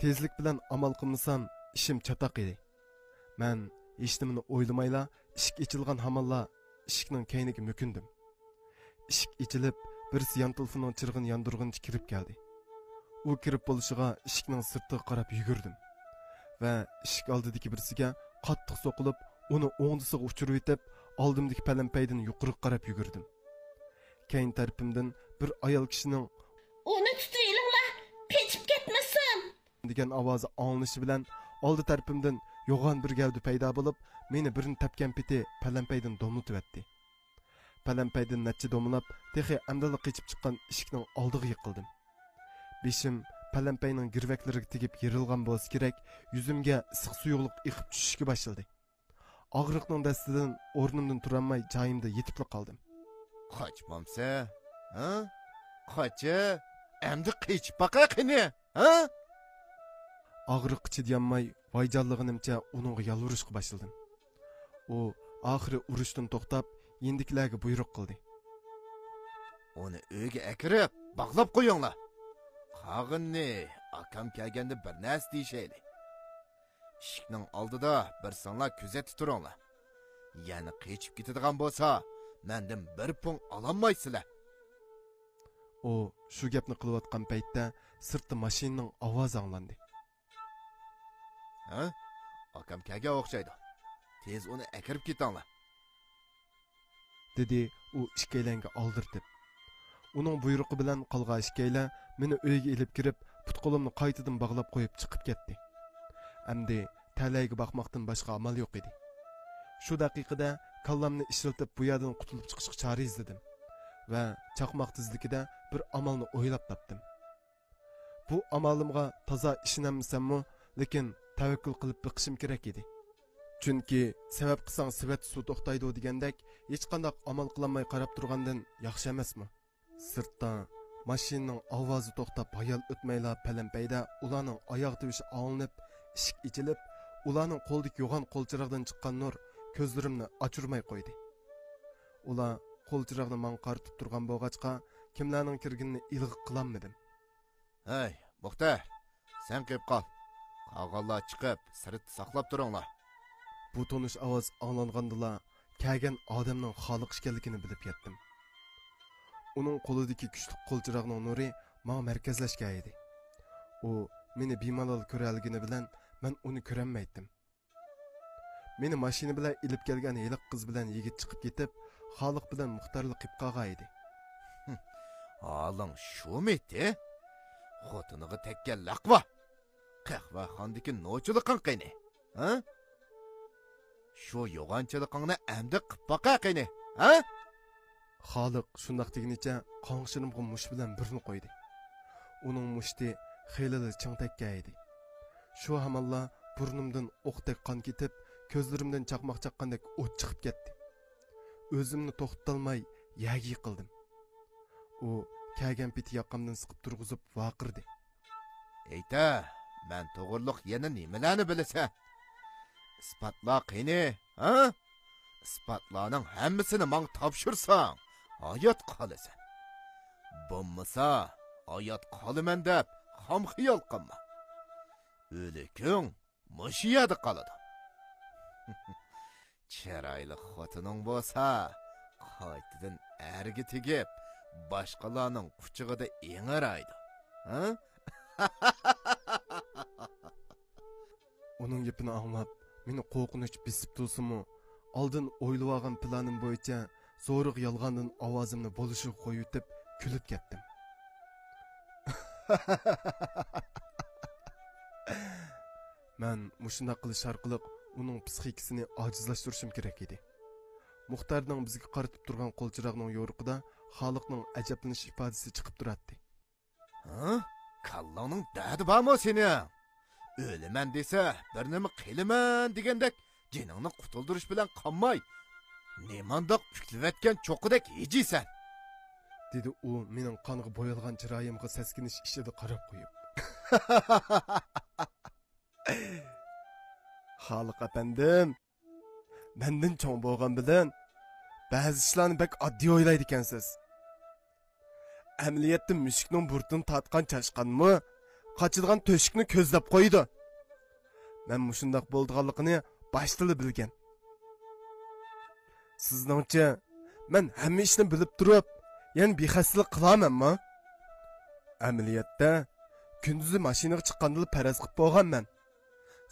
Tezlik bilan amal qilmasam, ishim chatoq edi. Men hech nimani o'ylamayla, ishik ichilgan hamalla ishikning kayniga mukundim. Ishik ichilib, birisi yon telefonning chirg'ini yondirg'incha kirib keldi. U kirib bo'lishiga ishikning sirtiga qarab yugurdim. Va ishik oldidagi birisiga qattiq so'qilib, uni o'ngdisiga uchirib etib, oldimdagi palampaydan yuqoriga qarab yugurdim. Keyin tarafimdan bir ayol kishining "Uni tutayliklar, pechib ketmasin" degan ovozi anglanishi bilan oldi tarafimdan yo'g'on bir gavda paydo bo'lib, meni birini tepgan peti palampaydan domlatib etdi. Palampaydan necha domlab, texi amdala qechib chiqqan eshikning oldiga yiqildim. Beshim palampayning girvaklariga tegib yirilgan bo'lsa kerak, yuzimga issiq suyuqlik iqib tushishga boshladi. Og'riqning dastidan o'rnimdan turolmay joyimda yetibli qoldim. Qochmamsa, ha? Qochi, endi qechib baqa qani, ha? Og'riq chidayolmay, voyjonlig'imcha uningga yalvurishga boshladim. U oxiri urushdan to'xtab, yendikilarga buyruq qildi. Uni uyga akirib, bog'lab qo'yinglar. Qag'inni akam kelganda bir narsa deyishayli. Ishikning oldida bir sonlar kuzatib turinglar. Yana qechib ketadigan bo'lsa, mendan bir pun ololmaysizlar. U shu gapni qilayotgan paytda sirtda mashinaning ovozi anglandi. Ha? Akam kelgan o'xshaydi. Tez uni akirib ketinglar. Dedi u ishkaylanga oldirtib. Uning buyrug'i bilan qolgan ishkayla meni uyga elib kirib, put-qo'limni qaytadan bog'lab qo'yib chiqib ketdi. Endi talayga boqmoqdan boshqa amal yo'q edi. Shu daqiqada kallamni ishlatib bu yerdan qutulib chiqishga chora izladim va chaqmoq tezligida bir amalni o'ylab topdim. Bu amalimga toza ishonamsammi, lekin tavakkul qilib biqishim kerak edi. Chunki sabab qilsang sivat suv to'xtaydi degandek, hech qanday amal qilmay qarab turgandan yaxshi emasmi? Sirtda mashinaning ovozi to'xtab hayal o'tmayla palampayda ularning oyoq tivishi olinib, ishik ichilib, ularning qo'ldagi yo'g'on qo'lchirog'dan chiqqan nur ko'zlarimni ochirmay qo'ydi. Ular qo'lchirog'ni men qaritib turgan bo'g'achqa kimlarning kirganini ilg'i qilolmadim. Hey, Muxtar, sen qilib qol. Qolganlar chiqib, sirt saqlab turinglar. Bu tonish ovoz anglangandila kelgan odamning xoliq ekanligini bilib yetdim. Uning qo'lidagi kuchli qo'lchirog'ning nuri menga markazlashgan edi. U meni bemalol ko'ralgani bilan men uni ko'rolmaydim. Meni mashina bilan ilib kelgan yiliq qiz bilan yigit chiqib ketib, xoliq bilan muxtarlik qilib qolgan edi. Haling shumiti? Xotiniga tekkan laqva. Qahva xondiki nochiliging qani? Ha? Shu yo'g'onchiligingni endi qilib baqa qani? Ha? Xoliq shundaq deginicha qonqishimga mush bilan birni qo'ydi. Uning mushti xeyli chang tekkan edi. Shu hamalla burnimdan o'qdek qon ketib, ko'zlarimdan chaqmoq chaqqandek o't chiqib ketdi. O'zimni to'xtatolmay yagi yiqildim. U kelgan piti yoqqamdan siqib turg'izib vaqirdi. Ayta, men to'g'riliq yana nimalarni bilasan? isbotla qani, ha? Isbotlarning hammasini men topshirsang, hayot qolasan. Bo'lmasa, hayot qolaman deb ham xiyol qilma. O'liking mushu yerda qoladi. Chiroyli xotining bo'lsa, qaytadan erga tegib, boshqalarning quchig'ida engiraydi. Ha? Uning gapini anglab, meni qo'rqinch bisib tursinmi, oldin o'ylab olgan planim bo'yicha zo'riq yolg'ondan ovozimni bo'lishib qo'yib kulib ketdim. Men mushunda qilish orqali uning psixikasini ojizlashtirishim kerak edi. Muxtarning bizga qaratib turgan qo'lchirog'ning yo'riqida xalqning ajablanish ifodasi chiqib turadi. Ha? Kallangning dadi bormi sening? O'laman desa, bir nima qilaman degandek, jiningni qutuldirish bilan qolmay, nemandoq uklayotgan cho'qidek hijisan. Dedi u mening qonga bo'yalgan chiroyimga saskinish ishida qarab qo'yib. Xalq apandim, mendan cho'ng bo'lgan bilan ba'zi ishlarni bak oddiy o'ylaydi ekansiz. Amaliyotda mushukning burnini tatgan chashqanmi, qochadigan to'shikni ko'zlab qo'ydi. Men mushundoq bo'lganligini boshida bilgan. Sizningcha, men hamma ishni bilib turib, yana bexaslik qilamanmi? Amaliyotda kunduzi mashinaga chiqqanda paraz qilib bo'lganman.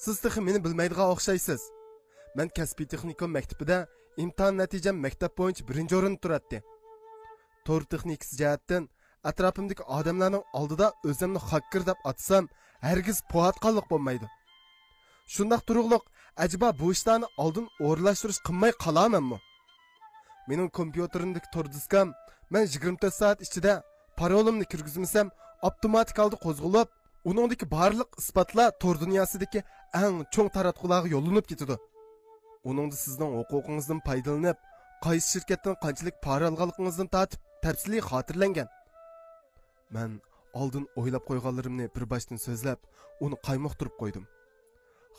Siz texi meni bilmaydigan o'xshaysiz. Men kasbiy texnikum maktabida imtihon natijam maktab bo'yicha 1-o'rinda turadi. Tor texnikasi jihatdan atrofimdagi odamlarning oldida o'zimni hacker deb atsam, hargiz poatqanlik bo'lmaydi. Shundaq turug'liq, acaba bu ishlarni oldin o'rlashtirish qilmay qolamanmi? Mening kompyuterimdagi tor diskam men 24 soat ichida parolimni kirgizmasam, avtomatik holda qo'zg'alib, uningdagi barliq isbotlar tor dunyosidagi eng cho'ng taratqularga yo'llanib ketadi. Uningda sizning huquqingizdan foydalanib, qaysi shirkatdan qanchalik pora olganligingizdan tortib, tafsiliy xotirlangan. Men oldin o'ylab qo'yganlarimni bir boshdan so'zlab, uni qaymoqtirib qo'ydim.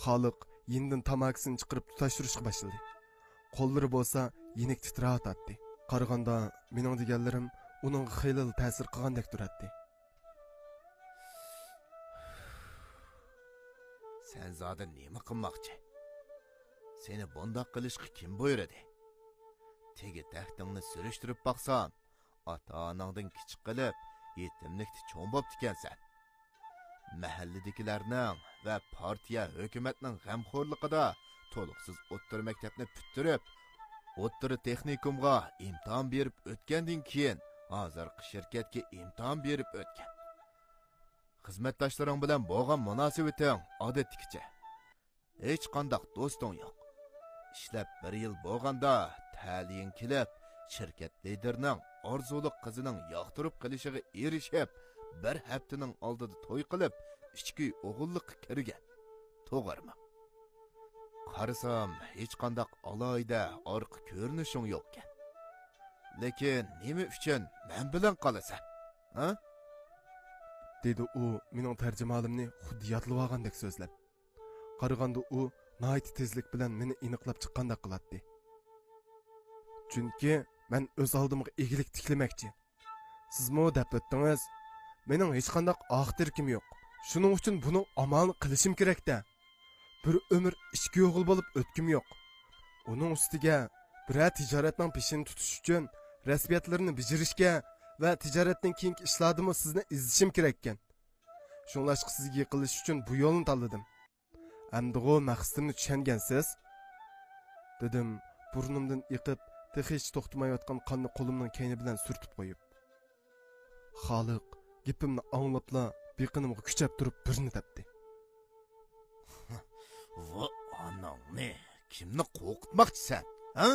Xalq yendan tamakisini chiqarib tutashtirishga boshladi. Qo'llari bo'lsa yenik titrayotdi. Qaraganda mening deganlarim uning xeyli ta'sir qilgandek turadi. Sen zoda nima qilmoqchi? Seni bundoq qilishga kim buyurdi? Tegi taxtingni surishtirib baqsam, ota-onangdan kichik qilib, yetimlikda cho'ng bo'pti ekansan. Mahalladagilarning va partiya hukumatning g'amxo'rligida to'liqsiz o'rta maktabni bitirib, o'rta texnikumga imtihon berib o'tgandan keyin hozirgi shirkatga imtihon berib o'tgan. Xizmatdoshlaring bilan bo'lgan munosabating odatdagicha. Hech qanday do'sting yo'q. Ishlab 1 yil bo'lganda ta'lim kelib, shirkat liderining orzuliq qizining yoqtirib qilishiga erishib, 1 haftaning oldida to'y qilib, ichki o'g'illikqa kirgan. To'g'rimi? Qarasam, hech qanday aloyda orqa ko'rinishing yo'q ekan. Lekin nima uchun men bilan qolasan? Ha? Dedi u mening tarjimalimni xuddi yodlab olgandek so'zlab. Qaraganda u nihoyat tezlik bilan meni aniqlab chiqqandek qiladi. Chunki men o'z oldimga egilik tiklamoqchi. Sizmi deb o'tdingiz? Mening hech qanday oxtirkim yo'q. Shuning uchun buning amalini qilishim kerak-da. Bir umr ishga yo'g'il bo'lib o'tkim yo'q. Uning ustiga bir tijoratning peshini tutish uchun rasmiyatlarni bijirishga va tijoratning keyingi ishlardimi sizni izlashim kerak ekan. Shunlashqa sizga yiqilish uchun bu yo'lni tanladim. Endi o maqsadimni tushungansiz? Dedim, burnimdan yiqib, hech to'xtamayotgan qonni qo'limning keyni bilan surtib qo'yib. Xalq gapimni anglabla biqinimga kuchab turib birini tepdi. Va anangni kimni qo'rqitmoqchisan? Ha?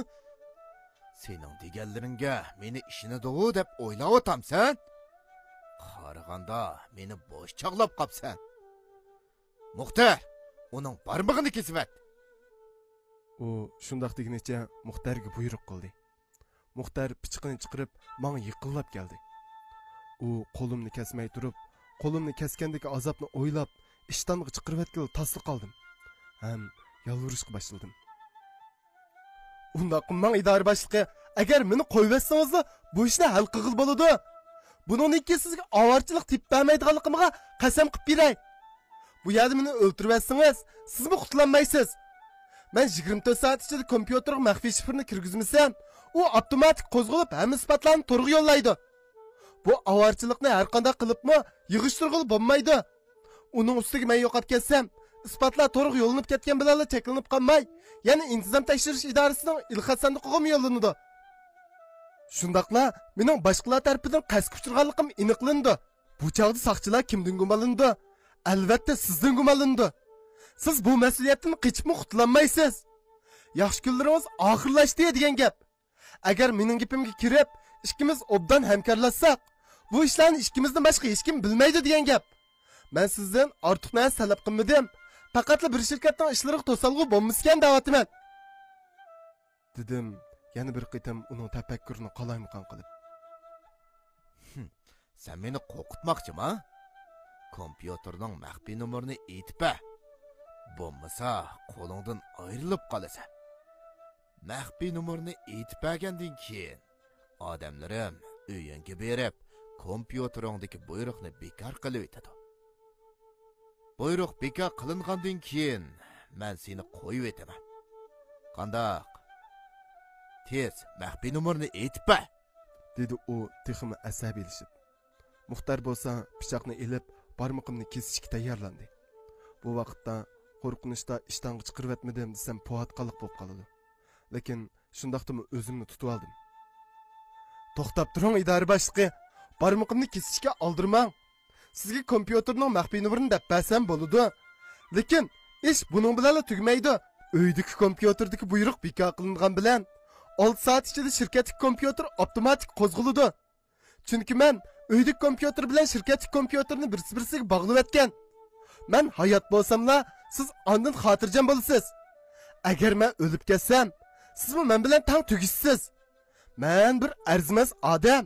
Sening deganlaringga meni ishini do'u deb o'ylayapsan? Qaraganda meni bo'sh chaqlab qopsan. Muxtar, uning barmog'ini kesib at. U shundoq degunicha Muxtarga buyruq qildi. Muxtar pichiqini chiqarib, menga yiqillab keldi. U qo'limni kesmay turib, qo'limni kesgandagi azobni o'ylab, ishtonga chiqarib atgil tasli qoldim. Ham yalvurishga başladım. Unda qilmang idora boshlig'i, agar meni qo'yversangizlar, bu ishni hal qilib bo'ladi. Buningdan keyin sizga avarchilik tip bermaydiganligimga qasam qilib beray. Bu yerda meni o'ltirversangiz, siz mi qutlanmaysiz? Men 24 soat ichida kompyuterga maxfiy shifrni kirgizmasam, u avtomatik qo'zg'alib hamma isbotlarni to'g'ri yo'llaydi. Bu avarchilikni har qanday qilibmi yig'ishtirg'ili bo'lmaydi. Uning ustiga men yo'qotib ketsam, isbotlar to'g'ri yo'linib ketgan bilan cheklanib qolmay, ya'ni intizom tekshirish idorasining ilxat sandiqiga yo'llanadi. Shundaqla mening boshqalar tarafidan qasd kuchirganligim aniqlandi. Bu chog'da soqchilar kimdan gumonlandi? Albatta sizdan gumonlandi. Siz bu mas'uliyatdan qochib qutlanmaysiz. Yaxshi kunlaringiz oxirlashdi degan gap. Agar mening gapimga kirib, ikkimiz obdan hamkorlashsak, bu ishlarni ikkimizdan boshqa hech kim bilmaydi degan gap. Men sizdan ortiq narsa talab qilmadim. Faqatla bir shirkatning ishlariga to'salg'u bo'lmaskan da'vatiman. Dedim, yana bir qitim uning tafakkurini qalaymaqon qilib. Sen meni qo'rqitmoqchimi? Kompyuterning maxfiy nomerini aytib ber. Bo'lmasa, qo'lingdan ayrilib qolasan. Maxfiy nomerini aytib bergandan keyin odamlarim uyingga berib, kompyuteringdagi buyruqni bekor qilib o'tadi. Buyruq bekor qilingandan keyin men seni qo'yib o'taman. Qandoq? Tez maxfiy nomerini aytib ber, dedi u texmi asabiylashib. Muxtar bo'lsa pichoqni elib barmoqimni kesishga tayyorlandi. Bu vaqtda qo'rqinishda ishdan chiqarib etmadim desam poatqaliq bo'lib qoladi. Lekin shundaqdimi o'zimni tutib oldim. To'xtab turing idora boshlig'i, barmoqimni kesishga oldirmang. Sizga kompyuterning maxfiy nomerini deb bersam bo'ladi. Lekin ish buning bilan tugmaydi. Uydagi kompyuterdagi buyruq bekor qilingan bilan 6 soat ichida shirkatning kompyuteri avtomatik qo'zg'aladi. Chunki men uydagi kompyuter bilan shirkatning kompyuterini birsi-birsiga bog'lab etgan. Men hayot bo'lsamla, siz ondan xotirjam bo'lasiz. Agar men o'lib ketsam, siz men bilan tang tugishsiz. Men bir arzimas odam.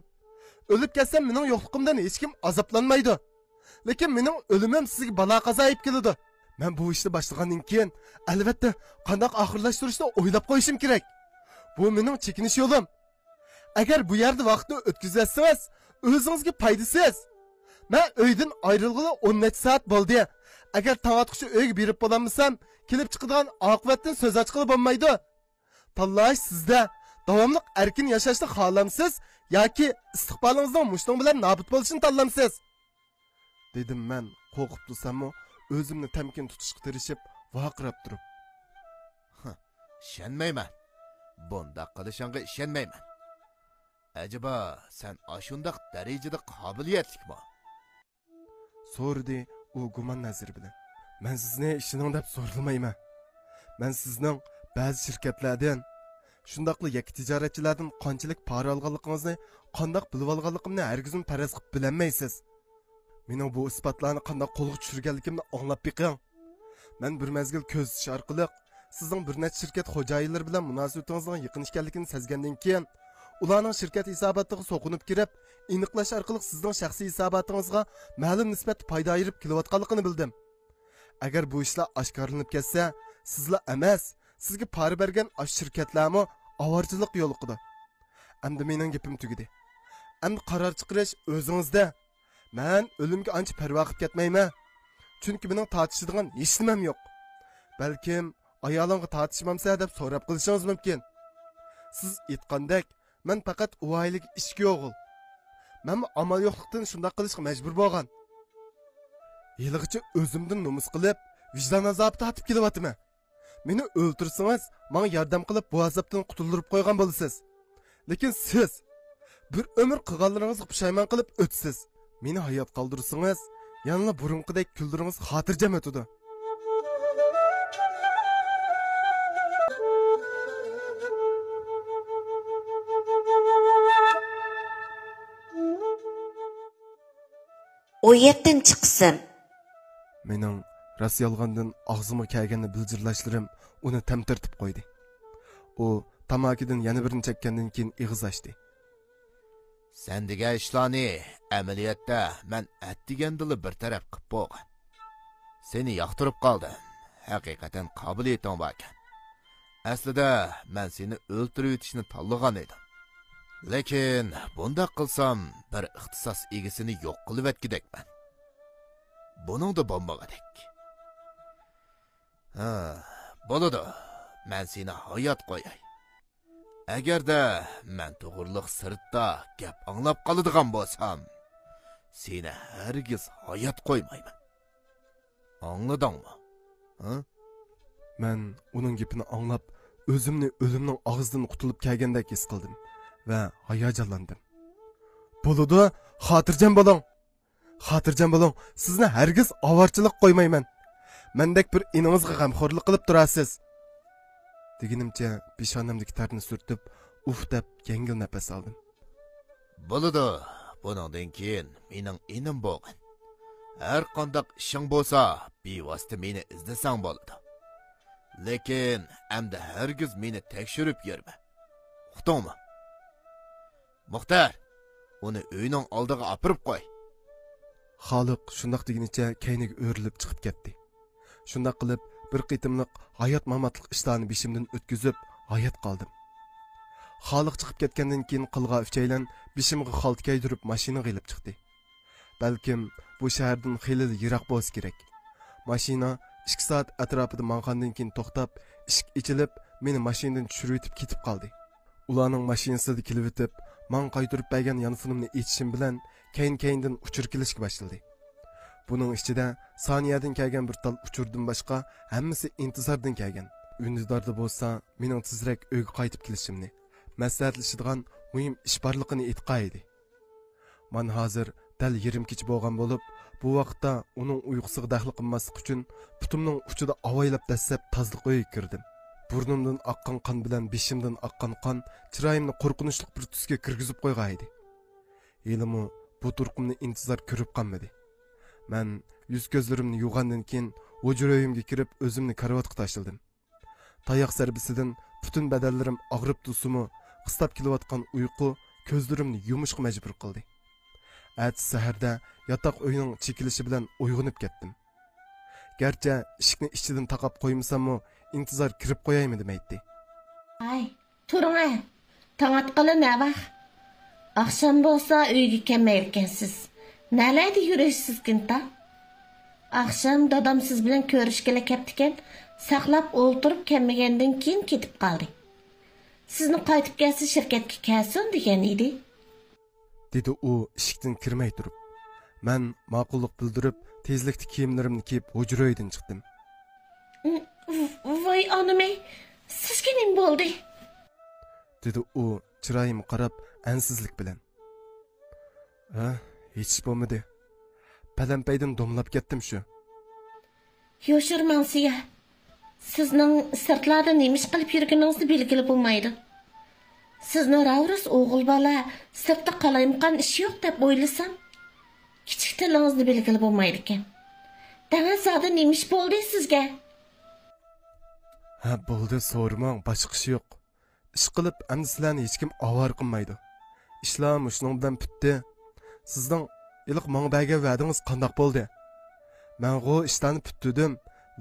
O'lib ketsam mening yo'qligimdan hech kim azoblanmaydi. Lekin mening o'limim sizga balo qazo olib keladi. Men bu ishni boshlagandan keyin albatta qanday oxirlashtirishni o'ylab qo'yishim kerak. Bu mening chekinish yo'lim. Agar bu yerda vaqtni o'tkazsangiz, o'zingizga foydasiz. Men uydan ayrilg'ili 10 soat bo'ldi. Agar tavaqqushi uyga berib bo'lamasam, kelib chiqadigan oqibatdan so'z ochqili bo'lmaydi. Tanlash sizda. Davomli erkin yashashni xohlamsiz yoki istiqbolingizning mushtung bilan nobud bo'lishini tanlamsiz? Dedim men qo'rqib tursam-mu, o'zimni tamkin tutishga tirishib, vaqirab turib. Ishonmayman. Bunda qilishingga ishonmayman. Acaba sen ashundaq darajada qobiliyatlikmi? So'rdi u gumon nazari bilan. Men sizni ishining deb so'ralmayman. Men sizning ba'zi shirkatlardan, shundaqli yakki tijoratchilardan qanchalik pora olganligingizni, qandoq bilib olganligimni hargizim faraz qilib bilamaysiz. Mening bu isbotlarni qanday qo'lga tushirganligimni anglab beqing. Men bir mezgil ko'zish orqali sizning bir nechta shirkat xo'jayinlari bilan munosabatingizning yaqin ekanligini sezgandan keyin, ularning shirkat hisobotiga so'qinib kirib, aniqlash orqali sizning shaxsiy hisobotingizga ma'lum nisbat foyda ayirib kelayotganligini bildim. Agar bu ishlar oshkorlanib ketsa, sizlar emas, sizga pora bergan ash shirkatlarmi avorchilik yo'liqida. Endi mening gapim tugadi. Endi qaror chiqarish o'zingizda. Men o'limga ancha parvo qilib ketmayman. Chunki mening tortishadigan hech nimam yo'q. Balkim ayolingga tortishmamsa deb so'rab qilishingiz mumkin. Siz aytgandek, men faqat uvoylik ishga o'g'il. Men amal yo'qlikdan shunday qilishga majbur bo'lgan. Yilg'icha o'zimdan nomus qilib, vijdon azobi tortib kelyapman. Meni o'ltirsangiz, menga yordam qilib bu azobdan qutuldirib qo'ygan bo'lasiz. Lekin siz bir umr qilganlaringizga pushaymon qilib o'tsiz. Meni hayot qoldirsangiz, yanada burunqidek kuldiringiz xotirjam o'tadi. O yerdan chiqsin. Mening ras yolg'ondan og'zimga kelganini bildirlashlarim uni tamtirtib qo'ydi. U tamakidan yana birini chekkandan keyin ig'iz ochdi. Sen degan ishlarni amaliyotda men atdigandili bir taraf qilib qo'ygan. Seni yoqtirib qoldim. haqiqatan qobiliyating bor ekan. Aslida men seni o'ltirib o'tishni tanlagan edim. Lekin bunda qilsam bir ixtisos egisini yo'q qilib etgidekman. Buning da bo'lmagadek. Bo'ladi. Men seni hayot qo'yay. Agarda men to'g'riliq sirtda gap anglab qoladigan bo'lsam, seni hargiz hayot qo'ymayman. Angladingmi? Men uning gapini anglab, o'zimni o'limning og'zidan qutulib kelgandek his qildim va hayajonlandim. Bo'ladi, xotirjam bo'ling. Xotirjam bo'ling. Sizni hargiz avorchilik qo'ymayman. Mendek bir iningizga g'amxo'rlik qilib turasiz. Deganimcha peshonamdagi tarni surtib, uf deb yengil nafas oldim. Bo'ladi. Buningdan keyin mening inim bo'lgan. Har qanday ishing bo'lsa, bevosita meni izlasang bo'ladi. Lekin endi hargiz meni tekshirib yurma. Uqdingmi? Muxtar, uni uyning oldiga opirib qo'y. Xoliq shundoq degunicha kayniga o'rilib chiqib ketdi. Shundoq qilib bir qitimliq hayot mamatlik ishlarni beshimdan o'tkazib, hayot qoldim. Xoliq chiqib ketgandan keyin qilg'a uchaylan beshimga xalt kaydirib mashina g'ilib chiqdi. Balkim bu shahardan xeyli yiroq bo'lsa kerak. Mashina 2 soat atrofida mangandan keyin to'xtab, eshik ochilib, meni mashinadan tushirib etib ketib qoldi. Ularning mashinasida kelib o'tib, man qaytirib bergan yonfonimni echishim bilan keyin-keyindan uchur kelishga boshladi. Buning ichida soniyadan kelgan bir tal uchurdan boshqa hammasi intizordan kelgan. Undizorda bo'lsa, mening tezroq uyga qaytib kelishimni, maslahatlashadigan muhim ish borligini aytqaydi. Men hozir dal yarim kech bo'lgan bo'lib, bu vaqtda uning uyqusiga daxl qilmaslik uchun putimning uchida avaylab dastlab tozliq uyga kirdim. Burnimdan oqqan qon bilan beshimdan oqqan qon chiroyimni qo'rqinchli bir tusga kirgizib qo'ygaydi. Elimi bu turqimni intizor ko'rib qolmadi. Men yuz ko'zlarimni yuvgandan keyin hujroyimga kirib o'zimni karavotga tashladim. Tayoq zarbisidan butun badanlarim og'rib tursa-mu, qistab kelayotgan uyqu ko'zlarimni yumishga majbur qildi. Ertasi saharda yotoq uyning chekilishi bilan uyg'onib ketdim. Garchi eshikni ichidan taqab qo'ymasam-mu, intizor kirib qo'yaymi demaydi. Ay, turing. Tong atqali ne vaqt? Akşam bo'lsa uyga kelmayotgansiz. Nalayda yurishsiz kinta? Akşam dadam siz bilan ko'rishgala ketdikan, saqlab o'ltirib kelmagandan keyin ketib qoldi. Sizni qaytib kelsa shirkatga kelsin degan edi. Dedi u eshikdan kirmay turib. Men ma'qullik bildirib, tezlikda kiyimlarimni kiyib hujroydan chiqdim. Voy onamay, sizga nima bo'ldi? Dedi u chiroyimga qarab ansizlik bilan. Hech bo'lmadi. Palampaydan domlab ketdim shu. Yoshirmansiya. Sizning sirtlarda nima ish qilib yurganingizni belgilab bo'lmaydi. Sizni ravris o'g'il bola sirtda qalaymaqan ish yo'q deb o'ylasam, kichik tilingizni belgilab bo'lmaydi ekan. Dangazada nima ish bo'ldi sizga? Bo'ldi, so'ramang, boshqa ish yo'q. Ish qilib endi sizlarni hech kim avar qilmaydi. Ishlar shuning bilan bitdi. Sizning iliq menga bergan va'dangiz qandoq bo'ldi? Men g'o ishlarni bittirdim,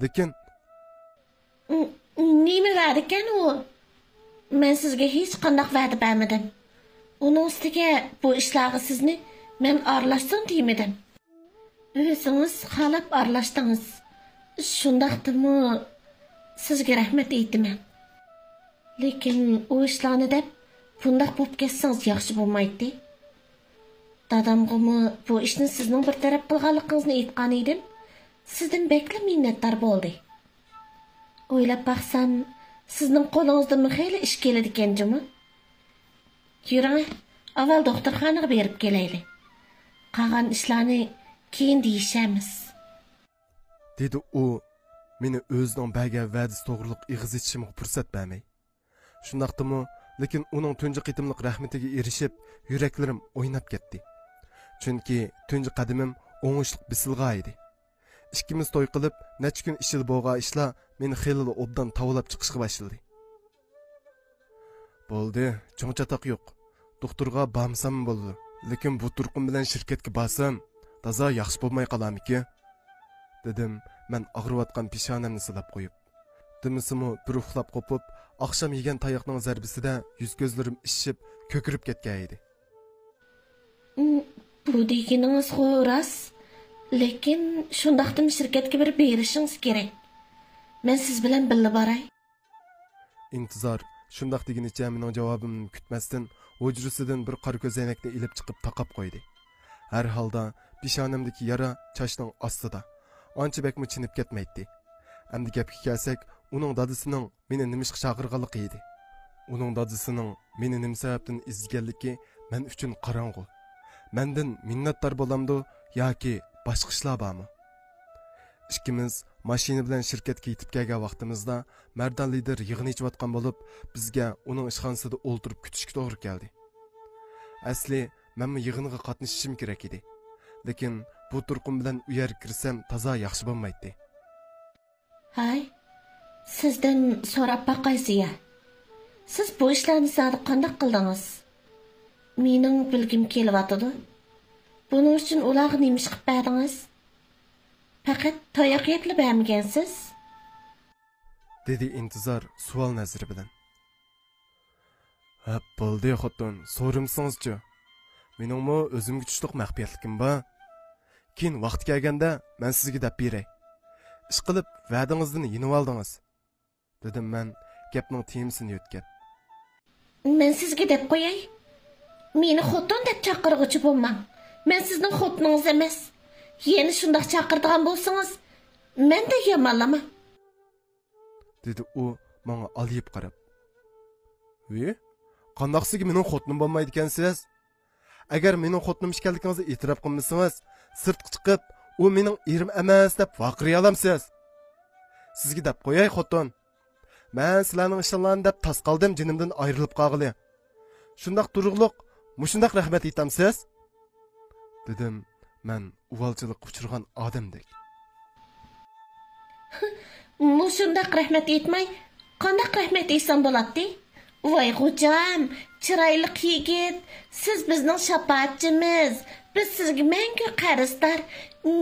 lekin nima va'da ekan u? Men sizga hech qanday va'da bermadim. Uning ustiga bu ishlarga sizni men aralashdim deymadim. O'zingiz xohlab aralashdingiz. Shundaqdimi? Sizga rahmat aytaman. Lekin u ishlarni deb bundaq bo'lib ketsangiz yaxshi bo'lmaydi. Dadamg'imi bu ishni sizning bir taraf qilganligingizni aytgan edim. Sizdan bekla minnatdor bo'ldi. O'ylab baxsam, sizning qo'lingizdan xeyli ish keladi ekan-jimi? Yuring, avval doktorxonaga berib kelaylik. Qolgan ishlarni keyin deyishamiz. Dedi u meni o'zining bergan va'dasi to'g'riliq ig'iz etishimga fursat bermay. Shundaqdimi, lekin uning tunji qitimliq rahmatiga erishib, yuraklarim o'ynab ketdi. Chunki tunji qadamim o'ngishli bisilg'a edi. Ikkimiz to'y qilib, necha kun ishil bo'lgan ishlar meni xeyli obdan tavlab chiqishga boshladi. Bo'ldi, cho'ngchatoq yo'q. Doktorga bormsam bo'ldi. Lekin bu turqum bilan shirkatga borsam, toza yaxshi bo'lmay qolamiki? Dedim, men og'riyotgan peshonamni silab qo'yib, dimisimi bir uxlab qopib, oqshom yegan tayoqning zarbisida yuz ko'zlarim ishib, ko'kirib ketgan edi. Bu deganingiz xo'ras, lekin shundaqdim shirkatga bir berishingiz kerak. Men siz bilan birga boray. İntizar shundoq deginicha mening javobimni kutmasdan hujrasidan bir qora ko'zoynakni ilib chiqib taqab qo'ydi. Har holda peshonamdagi yara chochning ostida ancha bakmi chinib ketmaydi. Endi gapga kelsak, uning dadisining meni nimishqa chaqirganligi edi. Uning dadisining meni nim sababdan izlaganligi men uchun qorong'u. Mendan minnatdor bo'lamdi yoki boshqa ishlar bormi? İkimiz mashina bilan shirkatga yetib kelgan vaqtimizda Mardan lider yig'in ichayotgan bo'lib, bizga uning ishxonasida o'ltirib kutishga to'g'ri keldi. Asli men yig'inga qatnashishim kerak edi. Lekin bu turqum bilan u yerga kirsam toza yaxshi bo'lmaydi. Hay, sizdan so'rab baqaysiya. Siz bu ishlarni sadiq qanday qildingiz? Mening bilgim kelyapti. Buning uchun ularga nima ish qilib berdingiz? Faqat tayoq yeklib bermagansiz, dedi intizor savol nazari bilan. Ha, bo'ldi xotin, so'rimsingizchi. Meningmi o'zimga tushliq maxfiyatlikim bor. Keyin vaqt kelganda men sizga deb beray. Ish qilib va'dangizdan yenib oldingiz, dedim men gapning temisini yutgan. men sizga deb qo'yay. Meni xotin deb chaqirg'uchi bo'lmang. Men sizning xotiningiz emas. Yeni shundoq chaqirdigan bo'lsangiz, men de yomonlama, dedi u menga aliyib qarab. "Ve, qandaqsiga mening xotinim bo'lmaydi ekansiz? Agar mening xotinim ekanligingizni e'tirof qilmasangiz, sirtqa chiqib, u mening erim emas deb vaqiriy olamsiz. Sizga deb qo'yay xotin. Men sizlarning ishlarni deb tas qoldim, jinimdan ayrilib qolg'ili. Shundoq turug'liq, mushundaq rahmat aytamsiz?" dedim. Men uvalchilik uchirgan odamdek. Mushundaq rahmat etmay, qandaq rahmat etsan bo'ladi? Voy xo'jam, chiroyli yigit, siz bizning shafaatchimiz. Biz sizga mangu qarzdor.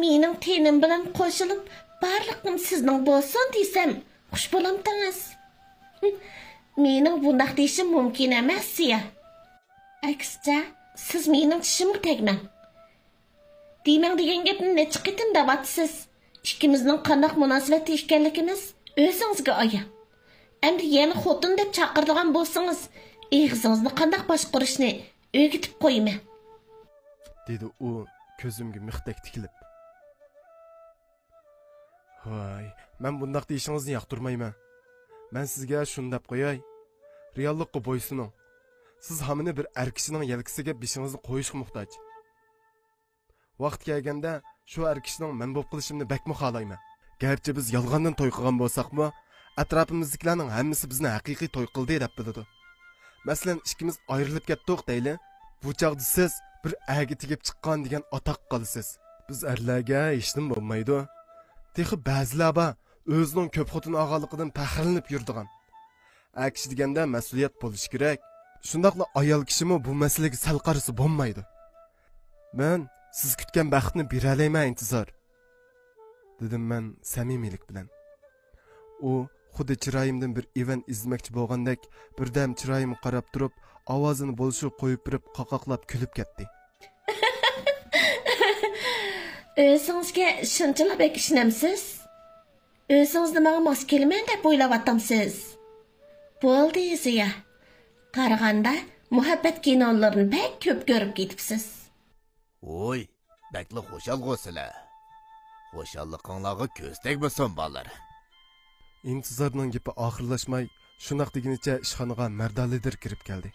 Mening tenim bilan qo'shilib, barliqim sizning bo'lsin desam, xush bo'lamdingiz. Mening bundaq deyishim mumkin emas-ya. Aksicha, siz mening tishimga tegmang. Demang degan gapni necha qitim da'vatsiz. Ikkimizning qanday munosabatda ekanligimiz o'zingizga ayon. Endi yana xotin deb chaqiradigan bo'lsangiz, eg'izingizni qanday boshqarishni o'rgatib qo'yman, dedi u ko'zimga mixdek tikilib. Hoy, men bundaq deyishingizni yoqtirmayman. Men sizga shuni deb qo'yay. Reallikqa bo'ysuning. Siz hamini bir erkishining yelkasiga beshingizni qo'yishga muhtoj. Vaqt kelganda shu erkishning men bo'lib qilishimni bakmi xohlayman. Garchi biz yolg'ondan to'y qilgan bo'lsak-mu, atrofimizdagilarning hammasi bizni haqiqiy to'y qildi deb biladi. Masalan, ikkimiz ayrilib ketdik deyli. Bu chaqda siz bir agi tegib chiqqan degan atoq qilasiz. Biz erlarga hech nima bo'lmaydi. Texi ba'zilar bor, o'zining ko'p xotin og'aliqidan faxrlanib yurdigan. Akish deganda mas'uliyat bo'lishi kerak. Shundaqla ayol kishimi bu masalaga sal qarasa bo'lmaydi. Men siz kutgan baxtni bera olayman intizor, dedim men samimiylik bilan. U xuddi chiroyimdan bir evan izmoqchi bo'lgandek birdan chiroyimga qarab turib, ovozini bo'lishib qo'yib birib qoqoqlab kulib ketdi. O'zingizga shunchalik ishonamsiz? O'zingizni menga mos kelmaydi deb o'ylayapsiz. Bo'ldi Ziya. Qaraganda muhabbat kinolarini pek ko'p ko'rib ketibsiz. Oy, bakli xo'shal g'osizlar. Xo'shalliqinglarga ko'z tegmasin bolalar. İntizorning gapi oxirlashmay, shunaq deginicha ishxonaga Mardalidir kirib keldi.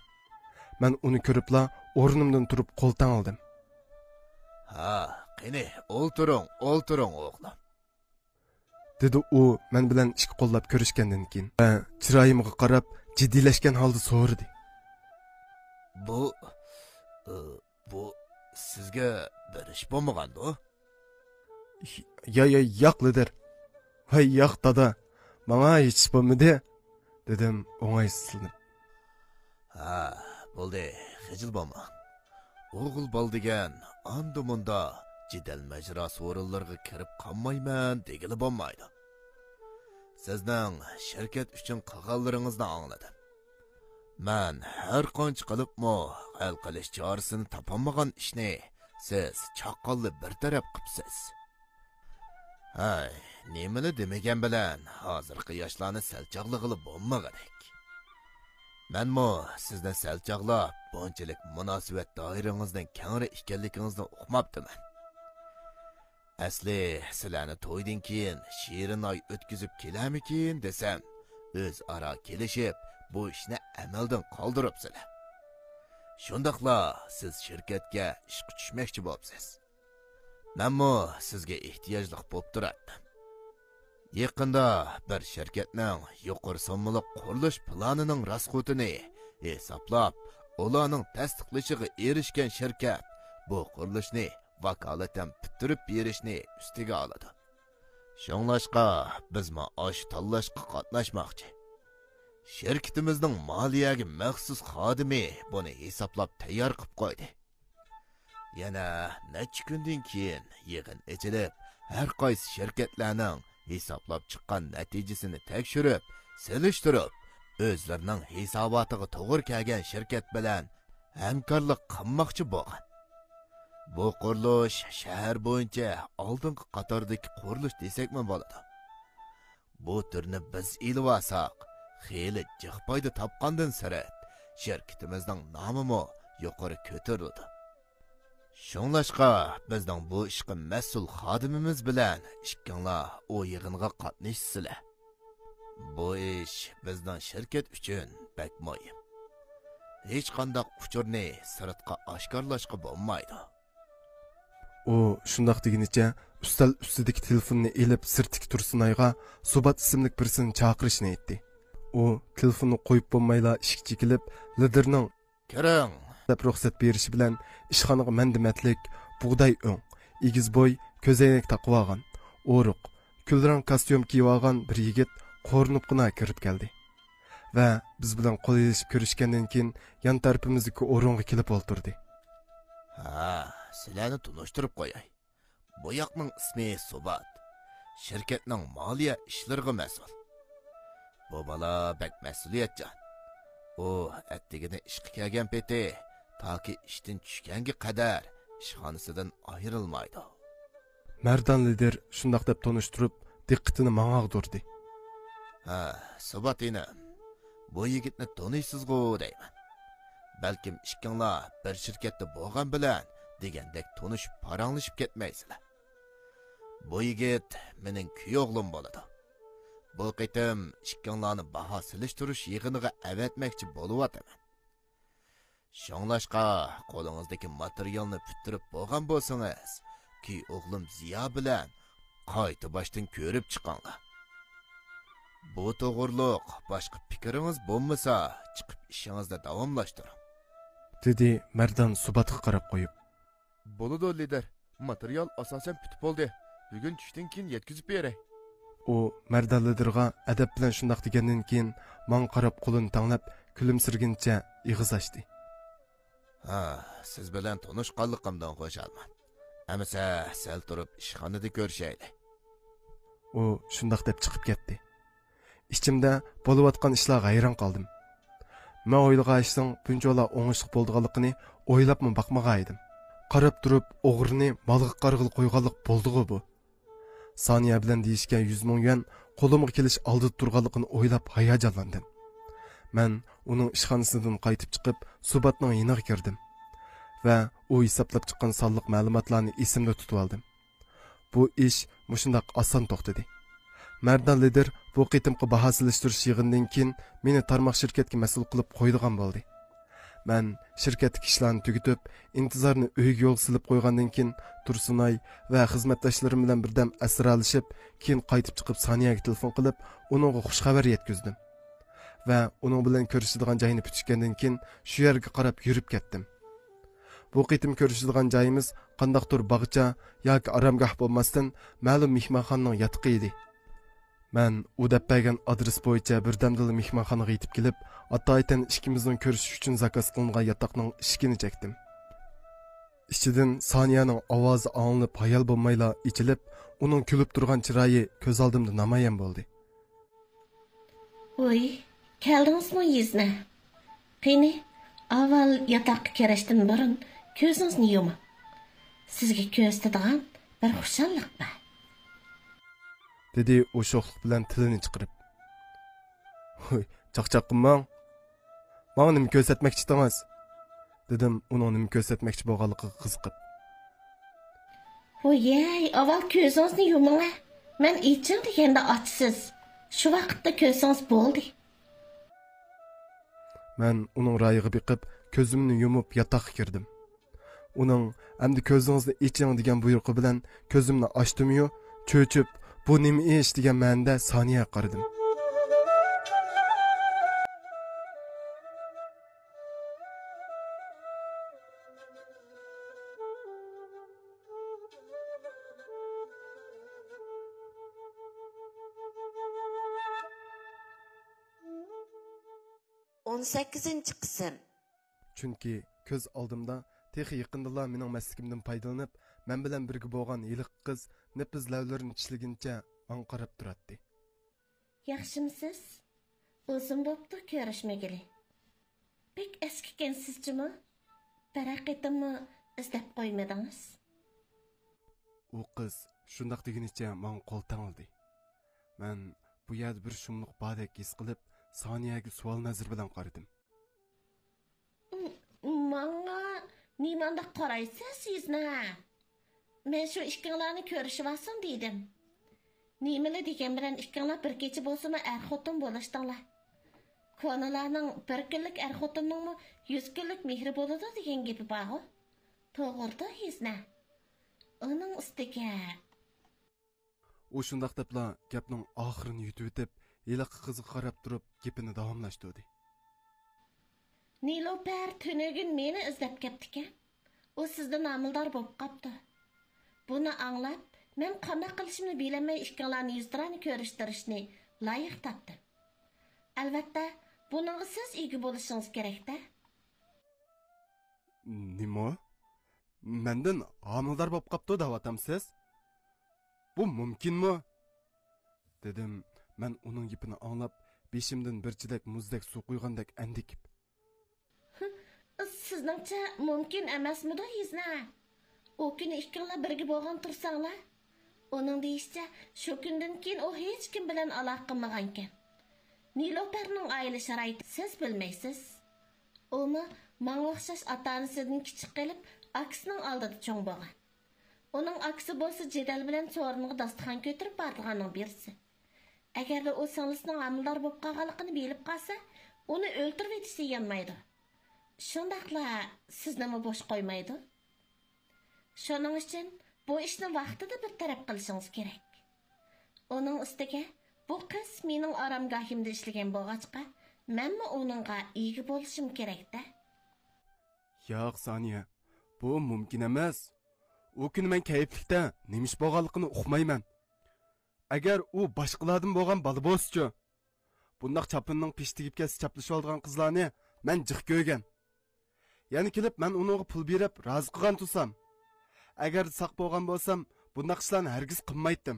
Men uni ko'ribla o'rnimdan turib qo'ldan oldim. Ha, qani, o'ltiring o'g'lim, dedi u men bilan ikki qo'llab ko'rishgandan keyin. Chiroyimga qarab jiddiylashgan holda so'radi. Bu sizga bir ish bo'lmagan-ku? Yo'q lider. Hay yo'q dada. Menga hech bo'lmadi, dedim o'ng'aysizlanib. Ha, bo'ldi, xijil bo'lma. O'g'il bol degan anda-munda jidal majra so'rinlarga kirib qolmayman degili bo'lmaydi. Sizning shirkat uchun qilganlaringizni angladim. Men har qancha qilibmi hal qilish chorasini topolmagan ishni siz chaqqonli bir taraf qilibsiz. Hay, nimani demagan bilan hozirgi yoshlarni salchoqlig'ili bo'lmagadek. Menmi sizni salchoqlab, bunchalik munosabat doirangizdan kengri ekanligingizni uqmabdiman. Asli sizlarni to'ydan keyin shirin oy o'tkazib kelamikin desam, o'zaro kelishib, bu ishni amaldan qoldiribsizlar. Shundaqla siz shirkatga ishga tushmoqchi bo'libsiz. Menmi sizga ehtiyojli bo'lib turadi. Yaqinda bir shirkatning yuqori summali qurilish planining rasxotini hisoblab, ularning tasdiqlashiga erishgan shirkat bu qurilishni vakolatan bitirib berishni ustiga oladi. Shunglashqa bizmi osh tanlashga qatnashmoqchi. Şirketimizning moliyaga maxsus xodimi buni hisoblab tayyor qilib qo'ydi. Yana necha kundan keyin yig'in ichilib, har qaysi shirkatlarning hisoblab chiqqan natijasini tekshirib, selishtirib, o'zlarining hisobotiga to'g'ri kelgan shirkat bilan hamkorlik qilmoqchi bo'lgan. Bu qurilish shahar bo'yicha oldingi qatordagi qurilish desakmi bo'ladi. Bu turni biz ilib olsak, xeyli jiq foyda topgandan sirat shirkatimizning nomimi yuqori ko'tarildi. Shunglashqa bizning bu ishga mas'ul xodimimiz bilan ikkinglar o yig'inga qatnashsizlar. Bu ish bizning shirkat uchun bak muhim. Hech qanday uchurni sirtqa oshkorlashga bo'lmaydi. U shundoq deginicha ustal ustidagi telefonni elib sirtdagi Tursunayga Subat ismli birisini chaqirishni aytdi. U telefonni qo'yib bo'lmayla ishga chekilib, liderning "Kiring" deb ruxsat berishi bilan ishxonaga mandimatlik, bug'doy o'ng, egiz bo'y, ko'zoynak taqib olgan, o'riq, kulrang kostyum kiyib olgan bir yigit qo'rnibgina kirib keldi. Va biz bilan qo'l elishib ko'rishgandan keyin yon tarafimizdagi o'ringa kelib o'ltirdi. "Ha, sizlarni tunishtirib qo'yay. Bu yoqning ismi Subat. Shirkatning moliya ishlariga mas'ul. Bu bola bak mas'uliyatchan. U attigini ishga kelgan peti toki ishdan tushganga qadar ishxonasidan ayrilmaydi." Mardan lider shundoq deb tonishtirib, diqqatini menga ag'dirdi. "Ha, Subatina. Bu yigitni taniysiz-ku deyman. Balkim ikkinglar bir shirkatda bo'lgan bilan degandek tanishib paranglashib ketmaysizlar. Bu yigit mening kuyovlim bo'ladi. Bu qitim ikkinglarni baho silishtirish yig'iniga avatmoqchi bo'lyapman. Shunglashqa qo'lingizdagi materialni bitirib bo'lgan bo'lsangiz, ki o'g'lim Ziyo bilan qayta boshdan ko'rib chiqinglar. Bu to'g'riliq boshqa fikringiz bo'lmasa, chiqib ishingizni davomlashtiring," dedi Mardan Subatga qarab qo'yib. "Bo'ladi lider. Material asosan bitib bo'ldi. Bugun tushdan keyin yetkazib beray." U Mardan liderga adab bilan shundoq degandan keyin menga qarab qo'lini tanglab, kulimsirguncha ig'iz ochdi. "Ha, siz bilan tanishganligimdan xursandman. Amasa sal turib ishxonada ko'rishaylik." U shundoq deb chiqib ketdi. İçimdə bo'layotgan ishlarga hayron qoldim. Men o'ylagan ishning bunchalar o'ngishli bo'lganligini o'ylabmi baqmagan edim. Qarab turib, o'g'rini malga qarg'il qo'yganlik bo'ldi-ku bu. Soniya bilan deyishgan 100 ming yuan qo'limga kelish oldida turganligini o'ylab hayajonlandim. Men uning ishxonasidan qaytib chiqib, Subatning yoniga kirdim va u hisoblab chiqqan sonliq ma'lumotlarni esimda tutib oldim. Bu ish mushundoq oson to'xtadi. Mardan lider bu qitimqi baho silishtirish yig'inidan keyin meni tarmoq shirkatga mas'ul qilib qo'ydigan bo'ldi. Men shirkatdagi ishlarni tugatib, intizorni uyga yo'l silib qo'ygandan keyin Tursunay va xizmatdoshlarim bilan birdam asralishib, keyin qaytib chiqib Soniyaga telefon qilib, uningga xush xabar yetkazdim. Va uning bilan ko'rishadigan joyini bitishgandan keyin shu yerga qarab yurib ketdim. Bu qitim ko'rishadigan joyimiz qandaqdir bog'cha yoki oromgoh bo'lmasdan ma'lum mehmonxonaning yotiqi edi. Men u deb bergan adres bo'yicha birdamdil mehmonxonaga yetib kelib, atoytan ikkimizning ko'rishish uchun zakaz qilingan yotoqning eshigini chekdim. İçidən Saniyaның ovozi anılıb hayal bo'lmayla ichilib, uning kulib turgan chiroyi ko'z oldimda namoyon bo'ldi. Voy, keldingizmi yizna? Qani, avval yotoqqa kirishdan burun ko'zingizni yuming. Sizga ko'rsatadigan bir xushallik bor. Dedi o sho'xlik bilan tilini chiqarib. Hoy, chaqchaqimman. Menga nima ko'rsatmoqchi edingiz? Dedim uning nima ko'rsatmoqchi bo'lganligiga qiziqib. Voy, avval ko'zingizni yuming. Men ichin deganda ochsiz. Shu vaqtda ko'rsangiz bo'ldi. Men uning rayiga biqib, ko'zimni yumib yotoqqa kirdim. Uning "Endi ko'zingizni iching" degan buyrug'i bilan ko'zimni ochdim-yu, cho'chib, "Bu nima ish?" degan ma'noda Soniyaga qaradim. On 8-ci qism. Chunki ko'z oldimda texi yaqindala mening masligimdan foydalanib, men bilan birga bo'lgan yiliq qiz nepiz lavlarini tishlaguncha menga qarab turardi. Yaxshimisiz? Uzun bo'pti ko'rishmagili. Pek eskigansizmi? Baraqetimmi izlab qo'ymadingiz? U qiz shundoq degunicha menga qo'l tangladi. Men bu yerda bir shumliq bordek his qilib, Soniyaga savol nazar bilan qaradim. Menga nimanda qaraysiz sizna? Men shu ikkinglarni ko'rishib olsam dedim. Nimali degan bilan ikkinglar bir kecha bo'lsa-mu xotin bo'lashdinglar. Konalarning bir kunlik xotinning 100 kunlik mehri bo'ladi degan gapi bor-ku. To'g'ri-da sizna? Uning ustiga U shundoq debla gapning oxirini yutib o'tib, yiliq qizga qarab turib gapini davomlashtirdi. Niloper tünügün meni izlab kepti-ki. O sizden amildor bo'lib qapti. Buni anglab, men qanday qilishimni bilemay ikkinglarni yuzdirani ko'rishtirishni loyiq topdim. Albatta, buningga siz ega bo'lishingiz kerak-da. Nima? Mendan amildor bo'lib qapti da'vatamsiz? Bu mumkinmi? Dedim. Men uning gapini anglab, beshimdan bir chidek muzdek suv quygandek andikib. Sizningcha mumkin emasmidi yizna? O kuni ikkinglar birga bo'lgan tursanglar, uning deyishicha, shu kundan keyin u hech kim bilan aloqa qilmagan ekan. Niloperning oila sharoiti siz bilmaysiz. Uni menga o'xshash ota-onasidan kichik qilib, aksining oldida cho'ng bo'lgan. Uning aksi bo'lsa jadal bilan so'riniga dasturxon ko'tarib borganning birisi. Agar o singlisining amildor bo'lib qolganligini bilib qolsa, uni o'ltirib etishga yanmaydi. Shundaqla sizni bo'sh qo'ymaydi. Shuning uchun bu ishni vaqtida bir taraf qilishingiz kerak. Uning ustiga bu qiz mening oromgohimda ishlagan bo'lg'achqa, menmi uningga ega bo'lishim kerak-da. Yo'q, Soniya, bu mumkin emas. U kuni men kayflikda nima ish bo'lganligini uqmayman. Agar u boshqalardan bo'lgan bola bo'lsa-chi, bundaq chapinning pesh tegib kelsa chaplashib olgan qizlarni men jiq ko'rgan. Ya'ni kelib men uningga pul berib rozi qilgan tursam, agar saq bo'lgan bo'lsam, bundaq ishlarni hargiz qilmaydim.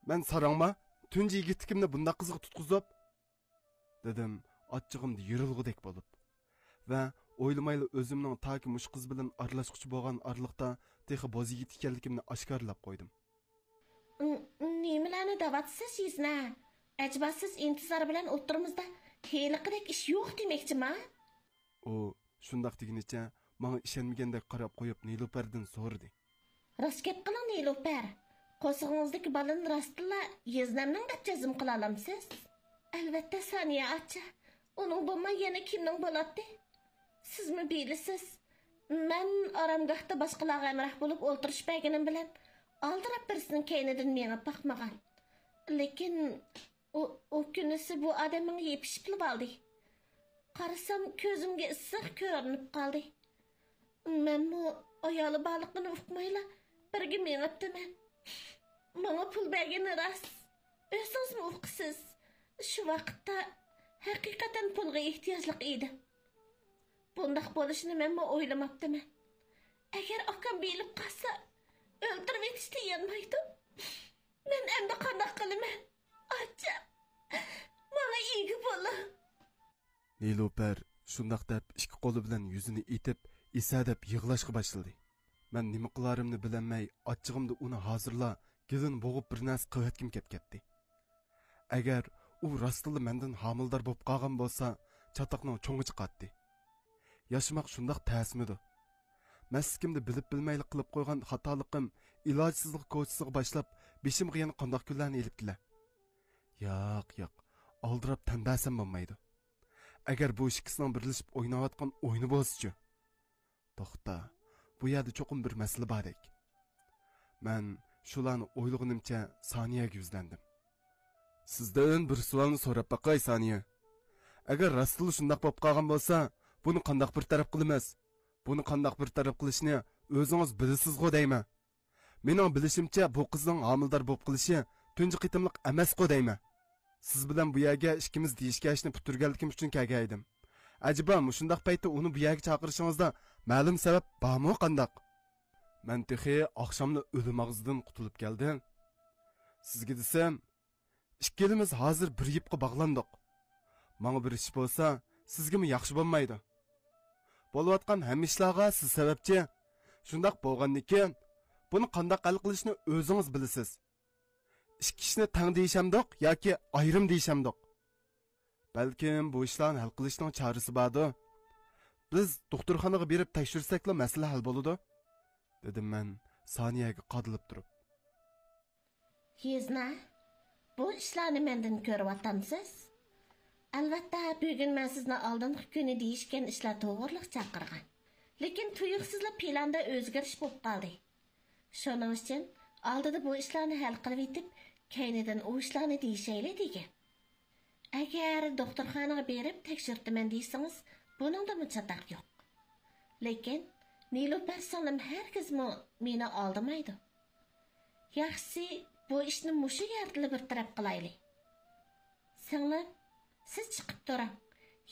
Men sarangma, tunji yigitlikimni bundaq qizga tutqizib, dedim, ochchig'imda yurilg'udek bo'lib. Va o'ylamayla o'zimning toki mush qiz bilan aralashquchi bo'lgan arliqda texi bo'z yigit ekanligimni oshkorlab qo'ydim. Nimalarni da'vatsiz yizna? Acaba siz intizor bilan o'tirimizda heliqidek ish yo'q demoqchimi? U shundoq degunicha menga ishonmagandek qarab qo'yib Niloperdan so'radi. Rost gap qiling Niloper. Qo'sig'ingizdagi balani rostla yiznamning deb jazm qila olamsiz? Albatta Saniya acha. Uning bo'lmay yana kimning bo'ladi? Sizmi bilasiz? Men oromgohda boshqalarga amroh bo'lib o'ltirishpaganim bilan aldirab birisining kaynidan menga baxmagan. Lekin o kunisi bu odamning yepishib oldi. Qarasam ko'zimga issiq ko'rinib qoldi. Men bu ayoli baliqni uqmayla birga menibdiman. Menga pul bergani rost. O'zingizmi uqsiz? Shu vaqtda haqiqatan pulga ehtiyojli edi. Bundaq bo'lishini men o'ylamabdiman. Agar akam bilib qolsa, o'ldirib etishni yanmaydi. Men endi qanday qilaman? Acha. Menga ega bo'la. Nilufar shundoq deb ikki qo'li bilan yuzini etib, isa deb yig'lashga boshladi. Men nima qilarimni bilmay, achchig'imda uni hozirla gilin bo'g'ib bir narsa qilib ketdi. Agar u rostla mendan homildor bo'lib qolgan bo'lsa, chatoqning cho'ngi chiqatdi. Yashamoq shundoq ta'smidi. Maslikimda bilib bilmayli qilib qo'ygan xatoliqim ilojsizlik ko'chasiga boshlab, beshimga yana qandoq kunlarni elibdilar. Yo'q, oldirab tanbasam bo'lmaydi. Agar bu ikkisining birlashib o'ynayotgan o'yini bo'lsa-chi. To'xta, bu yerda cho'qim bir masala bordek. Men shularni o'ylaganimcha Soniyaga yuzlandim. Sizdan bir savolni so'rab baqay, Soniya. Agar rostli shundoq bo'lib qolgan bo'lsa, buni qandoq bir taraf qilamiz? Buni qandoq bir taraf qilishni o'zingiz bilasiz-ku deyman. Mening bilishimcha bu qizning homildor bo'lib qilishi tunji qitimliq emas-ku deyman. Siz bilan bu yerga ikkimiz deyishgashni puturganligim uchun kelgandim. Ajiba, shundoq paytda uni bu yerga chaqirishingizda ma'lum sabab bormi qandoq? Men texi oqshomni o'lim og'zidan qutulib keldim. Sizga desam, ikkimiz hozir bir yipga bog'landik. Menga bir ish bo'lsa, sizga mi yaxshi bo'lmaydi? Bo'layotgan hamma ishlarga siz sababchi. Shundoq bo'lgandan buni qanday hal qilishni o'zingiz bilasiz. İki ishni tang deyishamdoq yoki ayrim deyishamdoq. Balkim bu ishlarni hal qilishning chorasi bordi. Biz doktorxonaga berib tekshirsakla masala hal bo'ladi, dedim men Soniyaga qadilib turib. Yezna, bu ishlarni mendan ko'ryapsiz? Albatta, bugun men sizni oldingi kuni deyishgan ishlar to'g'riliq chaqirgan. Lekin tuyuqsizlik planda o'zgarish bo'lib qoldi. Shuning uchun oldida bu ishlarni hal qilib etib, keynidan u ishlarni deyishayli degan. Agar doktorxonaga berib tekshirtiman deysangiz, buningda chatoq yo'q. Lekin Nilufar singlim hargizmi meni oldimaydi. Yaxshisi bu ishni mushu yerda bir taraf qilaylik. Singlim, siz chiqib turing.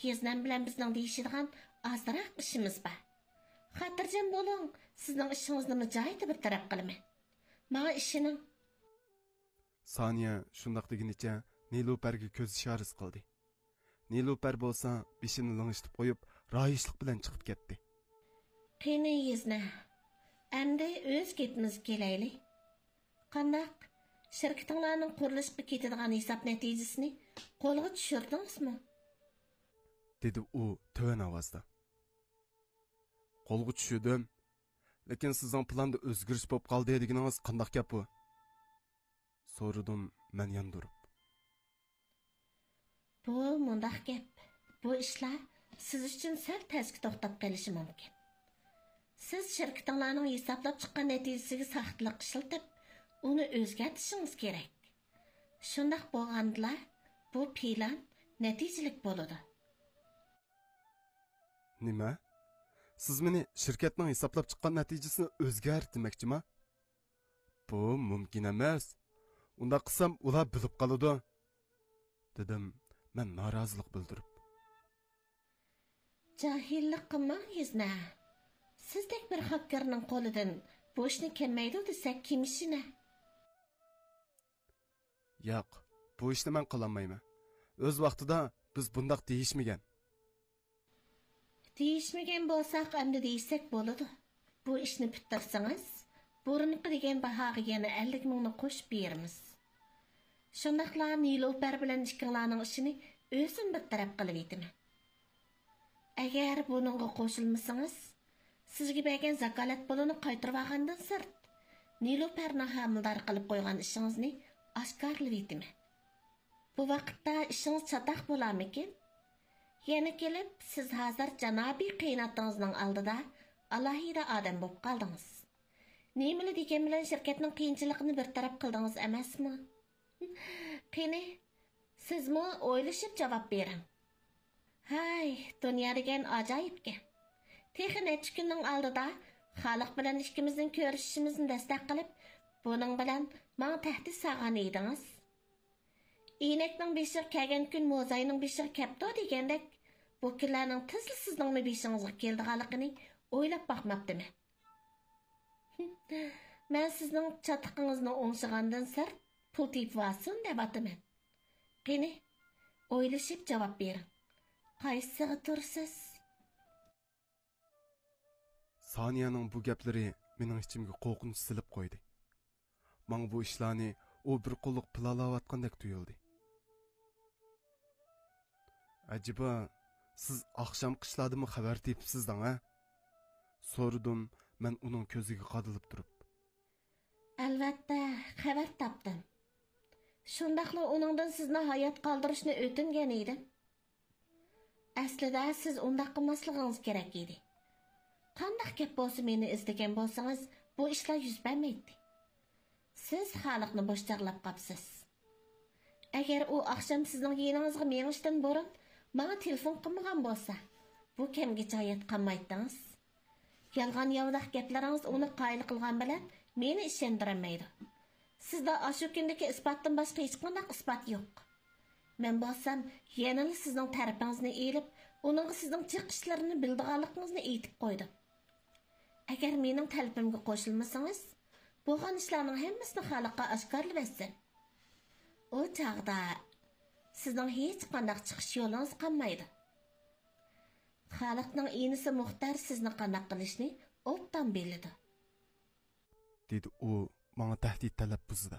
Yeznan bilan bizning deyishadigan ozroq ishimiz bor. Xotirjam bo'ling, sizning ishingizni joyida bir taraf qilaman. Menga ishining. Soniya shundoq degunicha Nilufarga ko'z ishorasi qildi. Nilufar bo'lsa, beshini ling'ishtirib qo'yib, royishlik bilan chiqib ketdi. Qani Yezna, endi o'z ketimiz kelaylik. Qandaq shirkatinglarning qurilishga ketadigan hisob natijasini qo'lga tushirdingizmi? Dedi u to'van ovozda. Qo'lga tushirdim. Lekin sizning planda o'zgarish bo'lib qoldi deganingiz qandoq gap bu? So'radim men yondirib. Bu mundaq gap. Bu ishlar siz uchun sal tezga to'xtab qolishi mumkin. Siz shirkatinglarning hisoblab chiqqan natijasiga saxtlik ishlatib, uni o'zgartirishingiz kerak. Shundaq bo'lganda bu plan natijalik bo'ladi. Nima? Siz meni shirkatning hisoblab chiqqan natijasini o'zgart demoqchimi? Bu mumkin emas. Unda qilsam ular bilib qoladi, dedim men norozilik bildirib. Jahillik qilmang Yezna. Sizdek bir hakkarning qo'lidan bu ishni kelmaydi desak kimishina? Yo'q, bu ishni men qilolmayman. O'z vaqtida biz bundaq deyishmagan. Deyishmagan bo'lsak, endi deysak bo'ladi. Bu ishni bitirsangiz, burunqi degan bahoga yana 50 mingni qo'shib beramiz. Shundaqla Nilufar bilan ikkinglarning ishini o'zim bir taraf qilib etaman. Agar buningga qo'shilmasangiz, sizga bergan zakolat pulini qaytarib olgandan sirt, Nilufarni hamildor qilib qo'ygan ishingizni oshkorlab etaman. Bu vaqtda ishingiz chatoq bo'larmikin? Yana kelib, siz hozir janobiy qiynotingizning oldida alohida odam bo'lib qoldingiz. Nemili degan bilan shirkatning qiyinchiligini bir taraf qildingiz emasmi? Qani, sizmi o'ylashib javob bering. Hay, dunyo degan ajoyibga. Texi necha kunning oldida xalq bilan ikkimizning ko'rishishimizni dastlab qilib, buning bilan men tahdid solgan edingiz. İynekning beshig'i kelgan kun mo'zayning beshig'i kapto degandek, bu kunlarning tezli sizning beshingizga keldiganligini o'ylab boqmabdiman. Men sizning çatığınızны oңşıgandan sır pul tepvaсын deb ataman. Qani, o'ylashib javob bering. Qaysiga tursiz? Saniyaning bu gaplari mening ichimga qo'rqinch silib qo'ydi. Menga bu ishlarni u bir qo'lliq pilalayotgandek tuyuldi. Acaba siz oqshom qishladimi xabar tepibsiz-da, ha? So'radim men uning ko'ziga qadilib turib. Albatta, xabar topdim. Shundaqla uningdan sizni hayot qoldirishni o'tingan edim. Aslida siz undaq qilmasligingiz kerak edi. Qandaq gap bo'lsa meni izlagan bo'lsangiz, bu ishlar yuz bermaydi. Siz xalqni boshchaqlab qapsiz. Agar u oqshom sizning yoningizga menishdan burun menga telefon qilmagan bo'lsa, bu kimgacha hayot qolmaydingiz. Yolg'on yovdaq gaplaringiz uni qoyil qilgan bilan meni ishontirmaydi. Sizda ashu kundagi isbotdan boshqa hech qanday isbot yo'q. Men bo'lsam, yana sizning tarafingizni elib, uning sizning chiqishlarini bildiganligingizni aytib qo'ydim. Agar mening talabimga qo'shilmasangiz, bo'lgan ishlarning hammasini xalqqa oshkorlab etsin. O chaqda sizning hech qanday chiqish yo'lingiz qolmaydi. Xalqning inisi muxtar sizni qanday qilishni obdan biladi. Dedi u menga tahdid talaffuzida.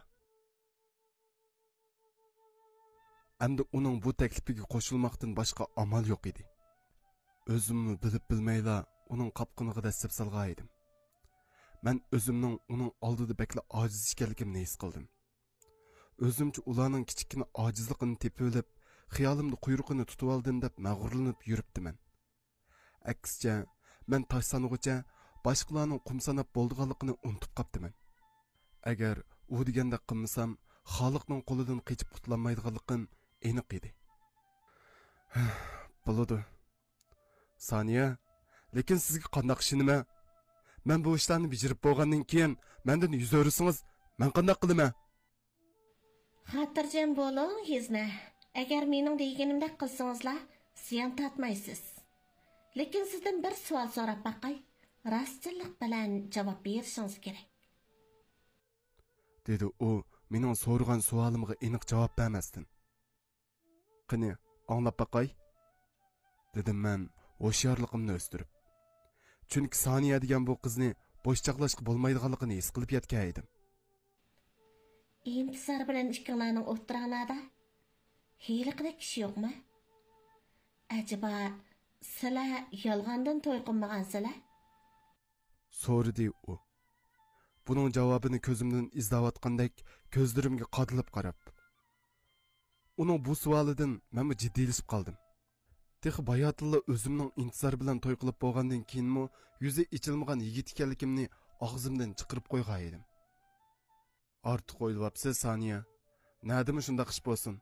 Endi uning bu taklifiga qo'shilmoqdan boshqa amal yo'q edi. O'zimni bilib bilmayla uning qapqiniga dasib salgan edim. Men o'zimning uning oldida bekla ojiz ekanligimni his qildim. O'zimcha ularning kichikina ojizligini tepilib, xiyolimda quyruqini tutib oldim deb mag'rurlanib yuribdiman. Aksicha, men tosh sanog'icha boshqalarning qum sanab bo'lganligini unutib qoptiman. Agar u degandek qilmasam, xalqning qo'lidan qochib qutulmaydiganligim aniq edi. Bo'ladi. Saniya, lekin sizga qanday ishonima? Men bu ishlarni bijirib bo'lgandan keyin mendan yuz o'rsangiz, men qanday qilaman? Xotirjam bo'ling, Hizna. Agar mening deganimdek qilsangizlar, ziyon tortmaysiz. Lekin sizdan bir savol so'rab baqay. Rostchilik bilan javob berishingiz kerak. Dedi u mening so'rgan savolimga aniq javob bermasdan. Qani, anglab baqay. Dedim men hoşyarligimni o'stirib. Chunki Saniya degan bu qizni bo'shchaqlashga bo'lmaydiganligini his qilib yetgan edim. İntizar bilan ikkilarning o'tirganlarda hiyliqda kishi yo'qmi? Acaba sizlar yolg'ondan to'y qilmagansizlar? So'radi u. Buning javobini ko'zimdan izlayotgandek ko'zlarimga qadilib qarab. Uning bu savolidan men jiddiylashib qoldim. Texi bayatilla o'zimning intizor bilan to'y qilib bo'lgandan keyinmi yuzi ichilmagan yigit ekanligimni og'zimdan chiqarib qo'ygan edim. Ortiq o'ylabsiz Saniya. Nadimi shunday ish bo'lsin?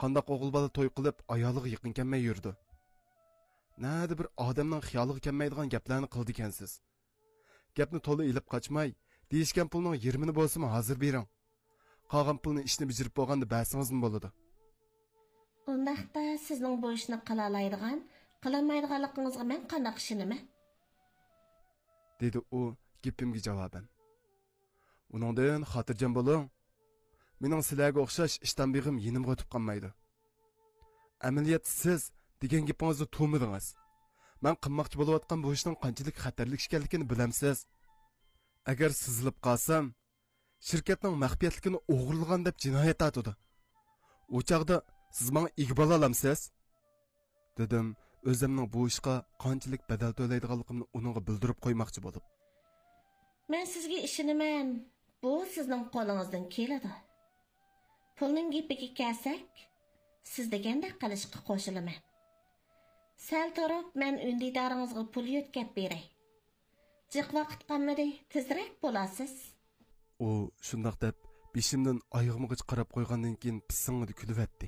Qandaq o'g'il bola to'y qilib ayoliga yaqin kelmay yurdi. Nadi bir odamning xiyoliga kelmaydigan gaplarni qildi ekansiz. Gapni to'la ilib qochmay, deyishgan pulning 20ni bo'lsa hozir bering. Qolgan pulni ishni bijirib bo'lganda bersangiz bo'ladi. Undaqda sizning bu ishni qila oladigan, qilmaydiganligingizga men qanday ishonaman? Dedi u gapimga javoban. Uningdan xotirjam bo'ling. Mening sizlarga o'xshash ishdan beg'im yenimga o'tib qolmaydi. Amaliyot siz degan gapingizni to'madingiz. Men qilmoqchi bo'layotgan bu ishning qanchalik xatarli ekanligini bilamsiz. Agar sizilib qolsam, shirkatning maxfiyatligini o'g'irlagan deb jinoyat atadi. O chaqda siz menga ega bo'la olamsiz? Dedim, o'zimning bu ishga qanchalik badal to'laydiganligimni uningga bildirib qo'ymoqchi bo'lib. Men sizga ishonaman. Bu sizning qo'lingizdan keladi. Pulning gapiga kelsak, siz degandek qilishga qo'shilaman. Sal turib, men undidaringizga pul yetkazib beray. Jiq vaqt qolmadi, tezroq bo'lasiz. U shundoq deb beshimdan oyog'imga qarab qo'ygandan keyin pisingni kulib etdi.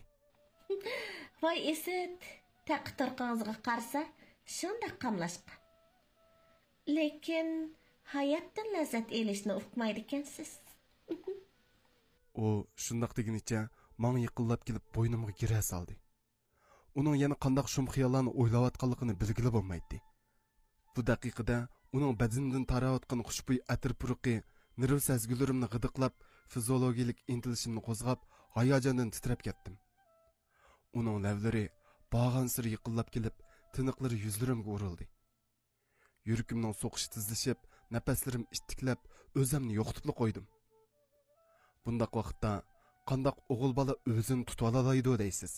Voy esit, taqdirqingizga qarsa, shunday qamlashqa. Lekin hayotdan lazzat elishni uqmaydi ekansiz. U shundoq degunicha menga yiqilib kelib bo'ynimga gira soldi. Uning yana qanday shum xiyollarni o'ylayotganligini bilgili bo'lmaydi. Bu daqiqada uning badanidan tarayotgan xushbo'y atir puruqi nerv sezgilarimni g'idiqlab, fiziologik intilishimni qo'zg'ab, hayajondan titrab ketdim. Uning lavlari bağan sir yiqillab kelib, tiniqlari yuzlarimga urildi. Yuragimning so'qishi tezlashib, nafaslarim ittiklab, o'zimni yo'qotib qo'ydim. Bundaq vaqtda qandaq o'g'il bola o'zini tutib olaydi deysiz.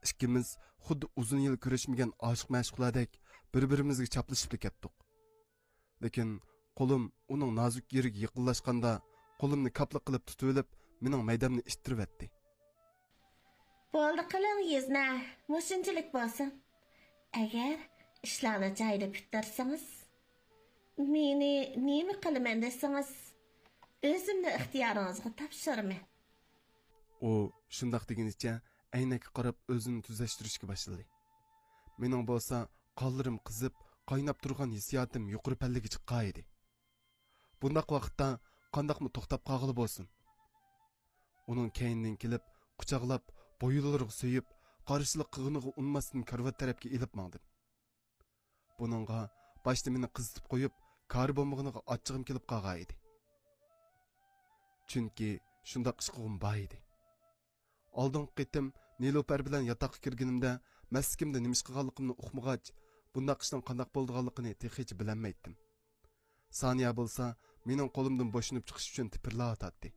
Ikkimiz xuddi uzun yil ko'rishmagan oshiq mashqlardek bir-birimizga chaplashib ketdik. Lekin qo'lim uning nozik yeriga yaqinlashganda, qo'limni kapli qilib tutib olib, mening maydamni ittirib etdi. Bo'ldi qiling yuzna, mushunchalik bo'lsin. Agar ishlarni joyida bitirsangiz, meni nima qilaman desangiz, o'zimni ixtiyoringizga topshiraman. U shundoq degunicha aynakka qarab o'zini tuzashtirishga boshladi. Mening bo'lsa qonlarim qizib, qaynab turgan hissiyotim yuqori pallaga chiqqan edi. Bundaq vaqtda qandaqmi to'xtab qolg'ili bo'lsin. Uning keynidan kelib, quchoqlab, bo'yinlariga so'yib, qarshilik qilganiga unmasdan karvat tarafga elib mangdim. Buningga boshda meni qizitib qo'yib, kari bo'lmag'iniga achchig'im kelib qolgan edi. Chunki shundoq ish qilg'im bor edi. Oldingi qitim Nilofar bilan yotoqqa kirganimda masjidimda nima ish qilganligimni uqmag'ach, bundoq ishning qandoq bo'lganligini hech bilmaydim. Saniya bo'lsa, mening qo'limdan bo'shinib chiqish uchun tipirlayotdi.